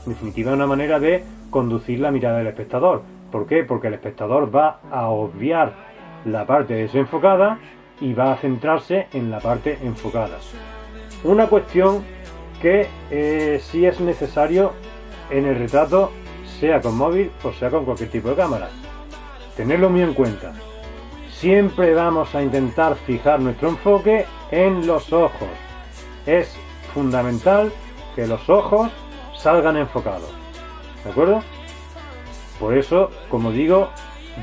En definitiva, una manera de conducir la mirada del espectador. ¿Por qué? Porque el espectador va a obviar la parte desenfocada y va a centrarse en la parte enfocada. Una cuestión que sí es necesario en el retrato, sea con móvil o sea con cualquier tipo de cámara. Tenerlo muy en cuenta. Siempre vamos a intentar fijar nuestro enfoque en los ojos. Es fundamental que los ojos salgan enfocados, ¿de acuerdo? Por eso, como digo,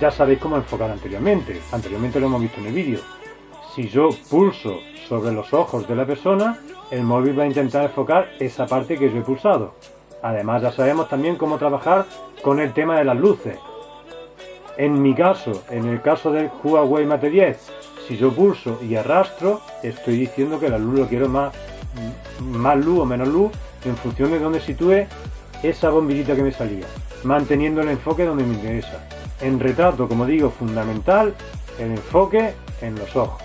ya sabéis cómo enfocar anteriormente. Anteriormente lo hemos visto en el vídeo. Si yo pulso sobre los ojos de la persona, el móvil va a intentar enfocar esa parte que yo he pulsado. Además, ya sabemos también cómo trabajar con el tema de las luces. En mi caso, en el caso del Huawei Mate 10, si yo pulso y arrastro, estoy diciendo que la luz lo quiero más luz o menos luz en función de dónde sitúe esa bombillita que me salía, manteniendo el enfoque donde me interesa. En retrato, como digo, fundamental el enfoque en los ojos.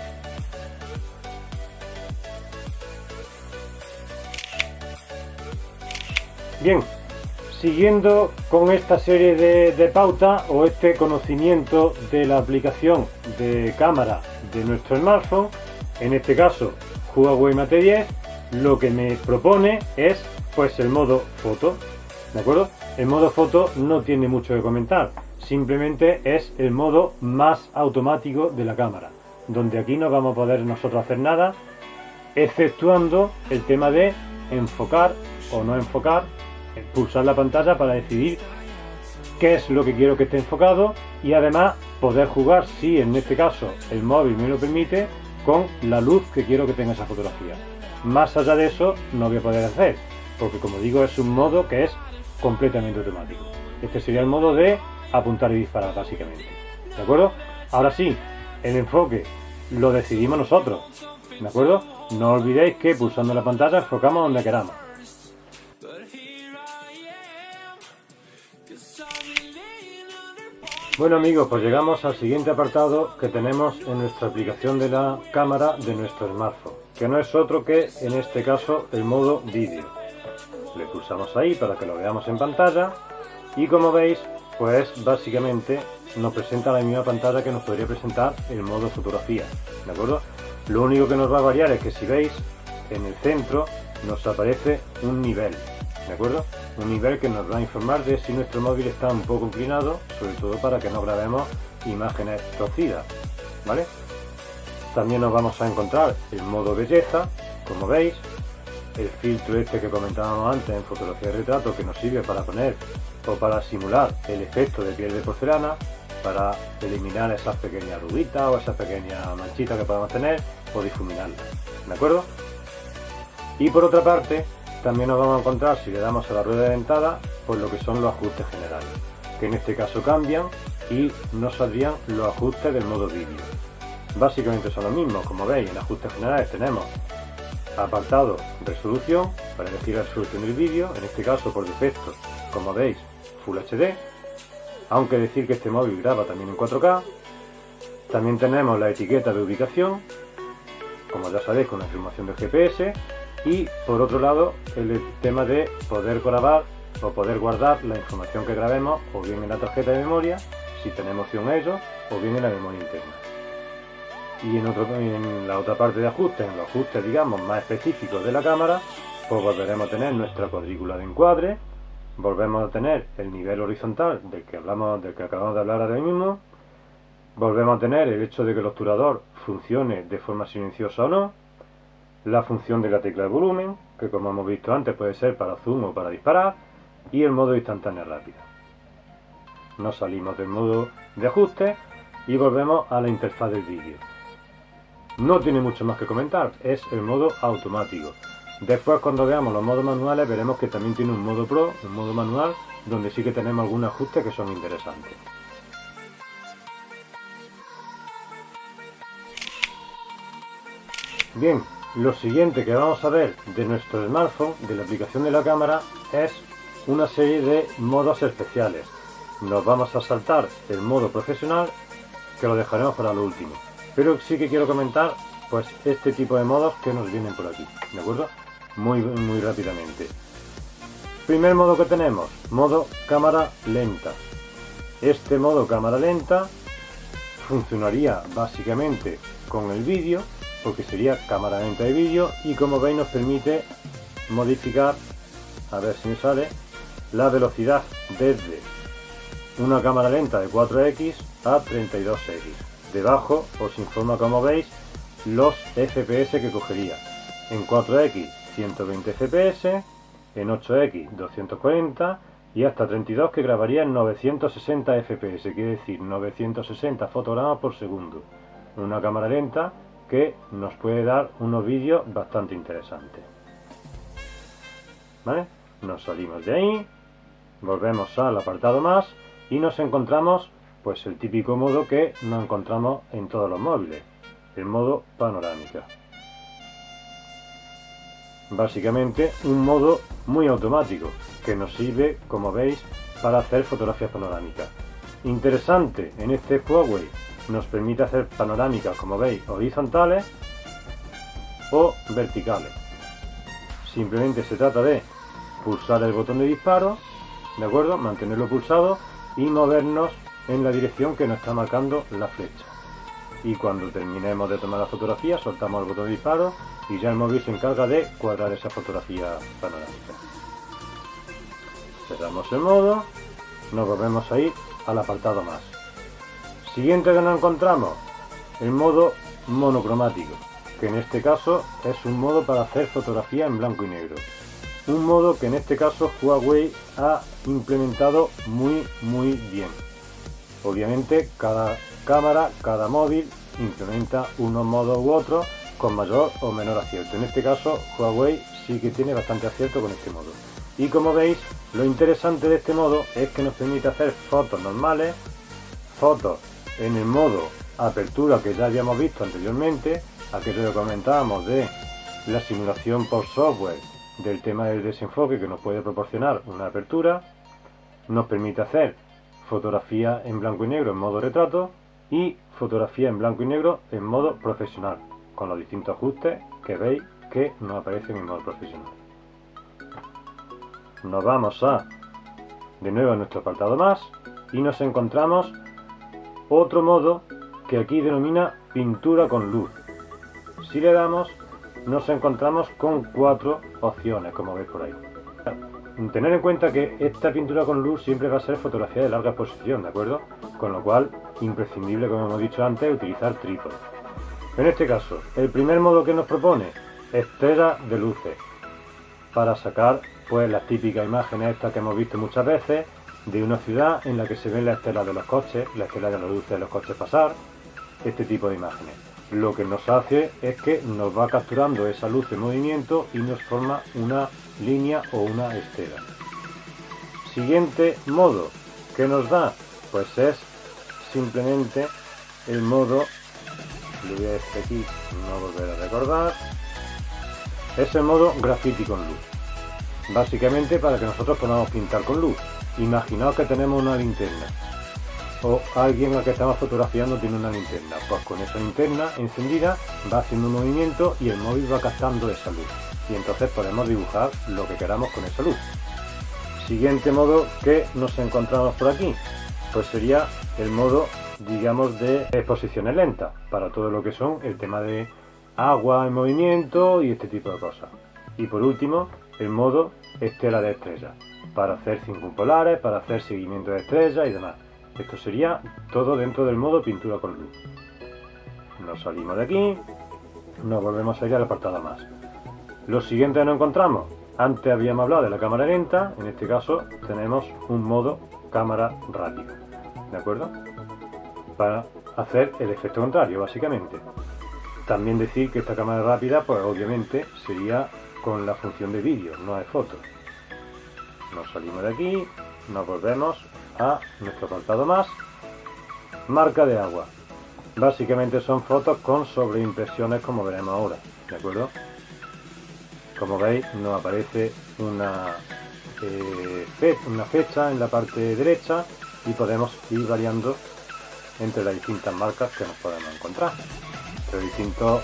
Bien, siguiendo con esta serie de pautas o este conocimiento de la aplicación de cámara de nuestro smartphone, en este caso Huawei Mate 10, lo que me propone es pues el modo foto, ¿de acuerdo? El modo foto no tiene mucho que comentar, simplemente es el modo más automático de la cámara, donde aquí no vamos a poder nosotros hacer nada, exceptuando el tema de enfocar o no enfocar, pulsar la pantalla para decidir qué es lo que quiero que esté enfocado y además poder jugar, si en este caso el móvil me lo permite, con la luz que quiero que tenga esa fotografía. Más allá de eso no voy a poder hacer, porque como digo es un modo que es completamente automático. Este sería el modo de apuntar y disparar básicamente, ¿de acuerdo? Ahora sí, el enfoque lo decidimos nosotros, ¿de acuerdo? No olvidéis que pulsando la pantalla enfocamos donde queramos. Bueno amigos, pues llegamos al siguiente apartado que tenemos en nuestra aplicación de la cámara de nuestro smartphone, que no es otro que, en este caso, el modo vídeo. Le pulsamos ahí para que lo veamos en pantalla y como veis, pues básicamente nos presenta la misma pantalla que nos podría presentar el modo fotografía, ¿de acuerdo? Lo único que nos va a variar es que si veis, en el centro nos aparece un nivel, ¿de acuerdo? Un nivel que nos va a informar de si nuestro móvil está un poco inclinado, sobre todo para que no grabemos imágenes torcidas, ¿vale? También nos vamos a encontrar el modo belleza, como veis, el filtro este que comentábamos antes en fotografía de retrato, que nos sirve para poner o para simular el efecto de piel de porcelana, para eliminar esas pequeñas arruguitas o esas pequeñas manchitas que podamos tener o difuminarlas, ¿de acuerdo? Y por otra parte, también nos vamos a encontrar, si le damos a la rueda dentada, pues lo que son los ajustes generales, que en este caso cambian y nos saldrían los ajustes del modo vídeo. Básicamente son los mismos, como veis, en ajustes generales tenemos apartado resolución, para elegir la resolución del vídeo, en este caso por defecto, como veis, Full HD, aunque decir que este móvil graba también en 4K. También tenemos la etiqueta de ubicación, como ya sabéis, con la información del GPS, y por otro lado el tema de poder grabar o poder guardar la información que grabemos o bien en la tarjeta de memoria, si tenemos opción a ello, o bien en la memoria interna. Y en la otra parte de ajustes, en los ajustes digamos más específicos de la cámara, pues volveremos a tener nuestra cuadrícula de encuadre, volvemos a tener el nivel horizontal del que acabamos de hablar ahora mismo, volvemos a tener el hecho de que el obturador funcione de forma silenciosa o no, la función de la tecla de volumen, que como hemos visto antes puede ser para zoom o para disparar, y el modo instantánea rápida. Nos salimos del modo de ajuste y volvemos a la interfaz del vídeo. No tiene mucho más que comentar, es el modo automático. Después, cuando veamos los modos manuales, veremos que también tiene un modo Pro, un modo manual, donde sí que tenemos algunos ajustes que son interesantes. Bien, lo siguiente que vamos a ver de nuestro smartphone, de la aplicación de la cámara, es una serie de modos especiales. Nos vamos a saltar el modo profesional, que lo dejaremos para lo último. Pero sí que quiero comentar pues este tipo de modos que nos vienen por aquí, ¿de acuerdo? Muy rápidamente. Primer modo que tenemos, modo cámara lenta. Este modo cámara lenta funcionaría básicamente con el vídeo, porque sería cámara lenta de vídeo, y como veis nos permite modificar, a ver si me sale, la velocidad desde una cámara lenta de 4x a 32x. Debajo os informa, como veis, los FPS que cogería. En 4X 120 FPS, en 8X 240 y hasta 32 que grabaría en 960 FPS, quiere decir 960 fotogramas por segundo. Una cámara lenta que nos puede dar unos vídeos bastante interesantes. ¿Vale? Nos salimos de ahí, volvemos al apartado más y nos encontramos pues el típico modo que nos encontramos en todos los móviles, el modo panorámica. Básicamente un modo muy automático que nos sirve, como veis, para hacer fotografías panorámicas. Interesante, en este Huawei nos permite hacer panorámicas, como veis, horizontales o verticales. Simplemente se trata de pulsar el botón de disparo, ¿de acuerdo? Mantenerlo pulsado y movernos en la dirección que nos está marcando la flecha. Y cuando terminemos de tomar la fotografía, soltamos el botón de disparo y ya el móvil se encarga de cuadrar esa fotografía panorámica. Cerramos el modo, nos volvemos a ir al apartado más. Siguiente que nos encontramos, el modo monocromático, que en este caso es un modo para hacer fotografía en blanco y negro. Un modo que en este caso Huawei ha implementado muy bien. Obviamente cada cámara, cada móvil implementa unos modos u otros con mayor o menor acierto. En este caso Huawei sí que tiene bastante acierto con este modo. Y como veis, lo interesante de este modo es que nos permite hacer fotos normales, fotos en el modo apertura que ya habíamos visto anteriormente, aquello que comentábamos de la simulación por software del tema del desenfoque que nos puede proporcionar una apertura, nos permite hacer fotografía en blanco y negro en modo retrato y fotografía en blanco y negro en modo profesional, con los distintos ajustes que veis que nos aparecen en modo profesional. Nos vamos de nuevo a nuestro apartado más y nos encontramos otro modo que aquí denomina pintura con luz. Si le damos, nos encontramos con 4 opciones, como veis por ahí. Tener en cuenta que esta pintura con luz siempre va a ser fotografía de larga exposición, ¿de acuerdo? Con lo cual, imprescindible, como hemos dicho antes, utilizar trípode. En este caso, el primer modo que nos propone, estrella de luces, para sacar pues las típicas imágenes estas que hemos visto muchas veces de una ciudad en la que se ven las estelas de los coches, la estela de las luces de los coches pasar, este tipo de imágenes. Lo que nos hace es que nos va capturando esa luz en movimiento y nos forma una línea o una estela. Siguiente modo que nos da, pues es simplemente el modo, le voy a decir aquí, no volver a recordar, es el modo graffiti con luz. Básicamente para que nosotros podamos pintar con luz. Imaginaos que tenemos una linterna o alguien al que estamos fotografiando tiene una linterna, pues con esa linterna encendida va haciendo un movimiento y el móvil va captando esa luz y entonces podemos dibujar lo que queramos con esa luz. Siguiente modo que nos encontramos por aquí, pues sería el modo, digamos, de exposiciones lentas, para todo lo que son el tema de agua en movimiento y este tipo de cosas. Y por último, el modo estela de estrellas, para hacer circumpolares, para hacer seguimiento de estrellas y demás. Esto sería todo dentro del modo pintura con luz. Nos salimos de aquí, nos volvemos a ir al apartado más. Lo siguiente que nos encontramos, antes habíamos hablado de la cámara lenta, en este caso tenemos un modo cámara rápida, ¿de acuerdo? Para hacer el efecto contrario, básicamente. También decir que esta cámara rápida, pues obviamente sería con la función de vídeo, no de foto. Nos salimos de aquí, nos volvemos a nuestro apartado más, marca de agua. Básicamente son fotos con sobreimpresiones como veremos ahora, ¿de acuerdo? Como veis nos aparece una fecha en la parte derecha y podemos ir variando entre las distintas marcas que nos podemos encontrar, entre distintos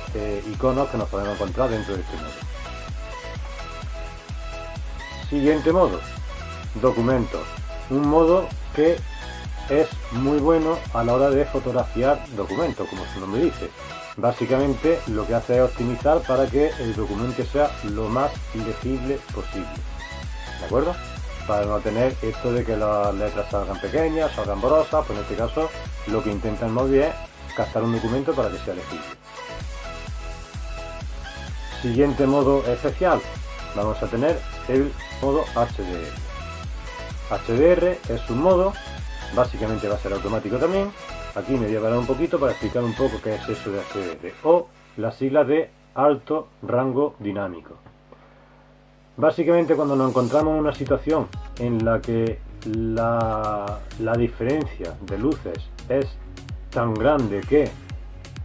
iconos que nos podemos encontrar dentro de este modo. Siguiente modo, documentos. Un modo que es muy bueno a la hora de fotografiar documentos, como su nombre dice. Básicamente lo que hace es optimizar para que el documento sea lo más legible posible, ¿de acuerdo? Para no tener esto de que las letras salgan pequeñas, salgan borrosas, pues en este caso lo que intenta el móvil es captar un documento para que sea legible. Siguiente modo especial, vamos a tener el modo HDR. HDR es un modo, básicamente va a ser automático también. Aquí me voy a parar un poquito para explicar un poco qué es eso de HDR, o las siglas de alto rango dinámico. Básicamente cuando nos encontramos en una situación en la que la diferencia de luces es tan grande que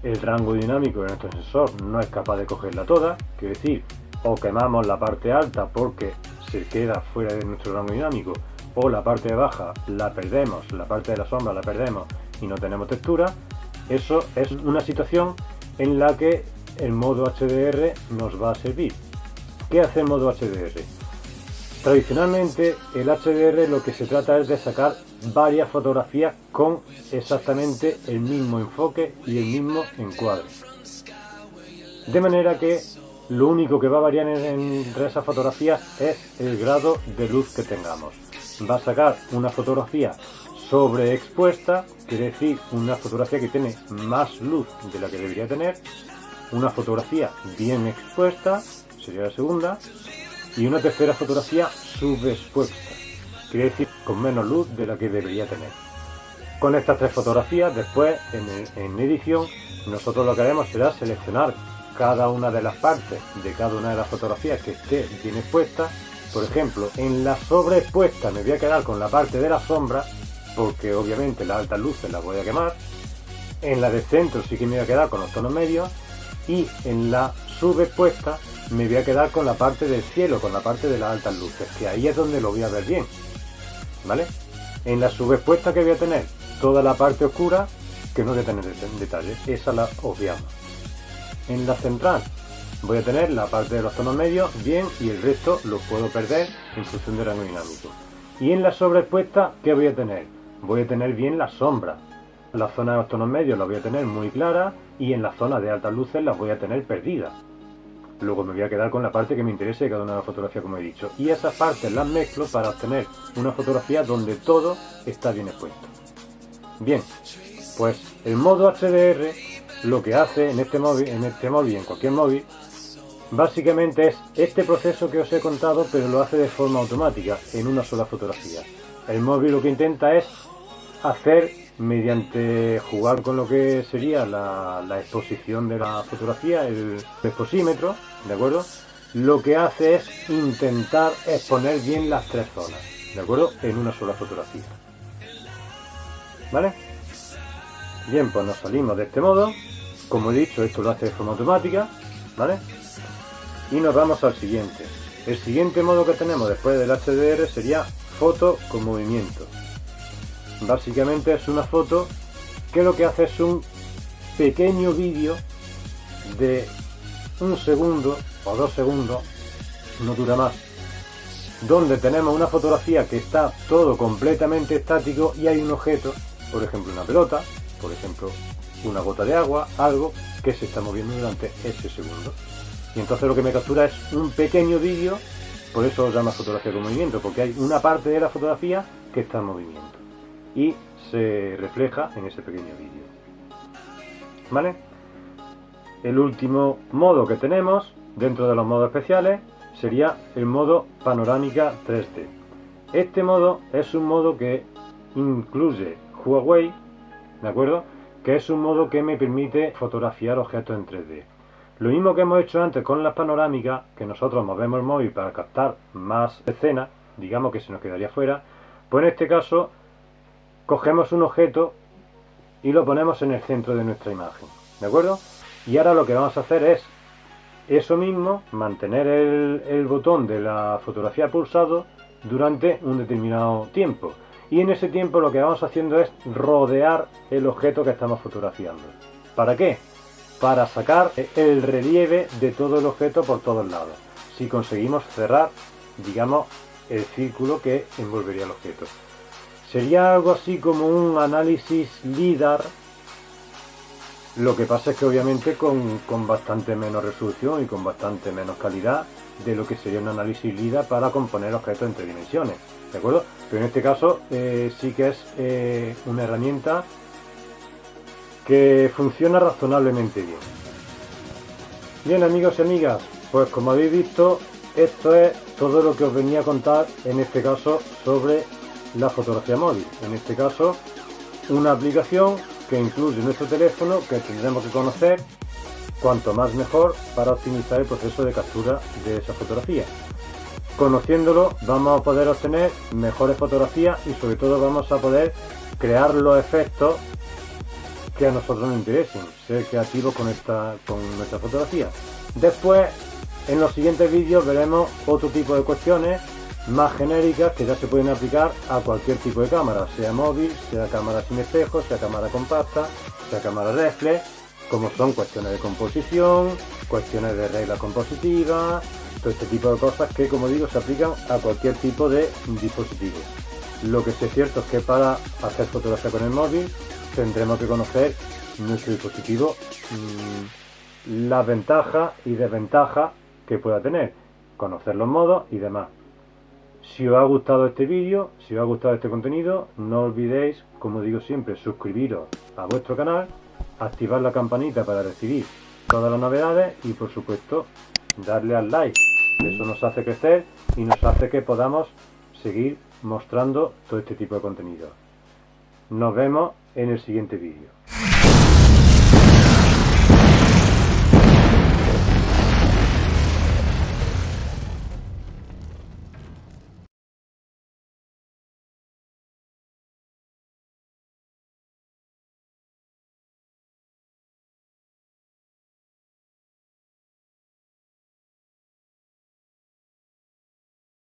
el rango dinámico de nuestro sensor no es capaz de cogerla toda, quiere decir, o quemamos la parte alta porque se queda fuera de nuestro rango dinámico, o la parte baja la perdemos, la parte de la sombra la perdemos y no tenemos textura. Eso es una situación en la que el modo HDR nos va a servir. ¿Qué hace el modo HDR? Tradicionalmente el HDR lo que se trata es de sacar varias fotografías con exactamente el mismo enfoque y el mismo encuadre. De manera que lo único que va a variar entre esas fotografías es el grado de luz que tengamos. Va a sacar una fotografía sobreexpuesta, quiere decir una fotografía que tiene más luz de la que debería tener, una fotografía bien expuesta, sería la segunda, y una tercera fotografía subexpuesta, quiere decir con menos luz de la que debería tener. Con estas tres fotografías, después en edición, nosotros lo que haremos será seleccionar cada una de las partes de cada una de las fotografías que esté bien expuesta. Por ejemplo, en la sobreexpuesta me voy a quedar con la parte de la sombra, porque obviamente las altas luces las voy a quemar. En la del centro sí que me voy a quedar con los tonos medios, y en la subexpuesta me voy a quedar con la parte del cielo, con la parte de las altas luces, que ahí es donde lo voy a ver bien, ¿vale? En la subexpuesta que voy a tener toda la parte oscura, que no voy a tener detalle, esa la obviamos. En la central voy a tener la parte de los tonos medios bien y el resto lo puedo perder en función del rango dinámico. Y en la sobreexpuesta, ¿qué voy a tener? Voy a tener bien la sombra. La zona de los tonos medios la voy a tener muy clara y en la zona de altas luces las voy a tener perdidas. Luego me voy a quedar con la parte que me interese de cada una de las fotografías, como he dicho. Y esas partes las mezclo para obtener una fotografía donde todo está bien expuesto. Bien, pues el modo HDR lo que hace en este móvil y en cualquier móvil, básicamente es este proceso que os he contado, pero lo hace de forma automática, en una sola fotografía. El móvil lo que intenta es hacer, mediante jugar con lo que sería la exposición de la fotografía, el exposímetro, ¿de acuerdo? Lo que hace es intentar exponer bien las tres zonas, ¿de acuerdo? En una sola fotografía. ¿Vale? Bien, pues nos salimos de este modo. Como he dicho, esto lo hace de forma automática, ¿vale? Y nos vamos al siguiente. El siguiente modo que tenemos después del HDR sería foto con movimiento. Básicamente es una foto que lo que hace es un pequeño vídeo de 1 segundo o 2 segundos, no dura más, donde tenemos una fotografía que está todo completamente estático y hay un objeto, por ejemplo una pelota, por ejemplo una gota de agua, algo que se está moviendo durante ese segundo. Y entonces lo que me captura es un pequeño vídeo, por eso se llama fotografía con movimiento, porque hay una parte de la fotografía que está en movimiento y se refleja en ese pequeño vídeo. ¿Vale? El último modo que tenemos dentro de los modos especiales sería el modo panorámica 3D. Este modo es un modo que incluye Huawei, ¿de acuerdo? Que es un modo que me permite fotografiar objetos en 3D. Lo mismo que hemos hecho antes con las panorámicas, que nosotros movemos el móvil para captar más escenas, digamos que se nos quedaría fuera, pues en este caso cogemos un objeto y lo ponemos en el centro de nuestra imagen, ¿de acuerdo? Y ahora lo que vamos a hacer es eso mismo, mantener el botón de la fotografía pulsado durante un determinado tiempo. Y en ese tiempo lo que vamos haciendo es rodear el objeto que estamos fotografiando. ¿Para qué? Para sacar el relieve de todo el objeto por todos lados. Si conseguimos cerrar, digamos, el círculo que envolvería el objeto. Sería algo así como un análisis LIDAR. Lo que pasa es que obviamente con bastante menos resolución y con bastante menos calidad de lo que sería un análisis LIDAR para componer objetos en 3 dimensiones, ¿de acuerdo? Pero en este caso sí que es una herramienta que funciona razonablemente bien. Bien, amigos y amigas, pues como habéis visto, esto es todo lo que os venía a contar en este caso sobre la fotografía móvil. En este caso, una aplicación que incluye nuestro teléfono, que tendremos que conocer, cuanto más mejor, para optimizar el proceso de captura de esa fotografía. Conociéndolo vamos a poder obtener mejores fotografías y sobre todo vamos a poder crear los efectos que a nosotros nos interesen, ser creativos con nuestra fotografía. Después, en los siguientes vídeos veremos otro tipo de cuestiones más genéricas que ya se pueden aplicar a cualquier tipo de cámara, sea móvil, sea cámara sin espejo, sea cámara compacta, sea cámara reflex, como son cuestiones de composición, cuestiones de reglas compositivas, todo este tipo de cosas que, como digo, se aplican a cualquier tipo de dispositivo. Lo que sí es cierto es que para hacer fotografía con el móvil tendremos que conocer nuestro dispositivo, las ventajas y desventajas que pueda tener, conocer los modos y demás. Si os ha gustado este vídeo, si os ha gustado este contenido, no olvidéis, como digo siempre, suscribiros a vuestro canal, activar la campanita para recibir todas las novedades y por supuesto darle al like. Eso nos hace crecer y nos hace que podamos seguir mostrando todo este tipo de contenido. Nos vemos en el siguiente vídeo.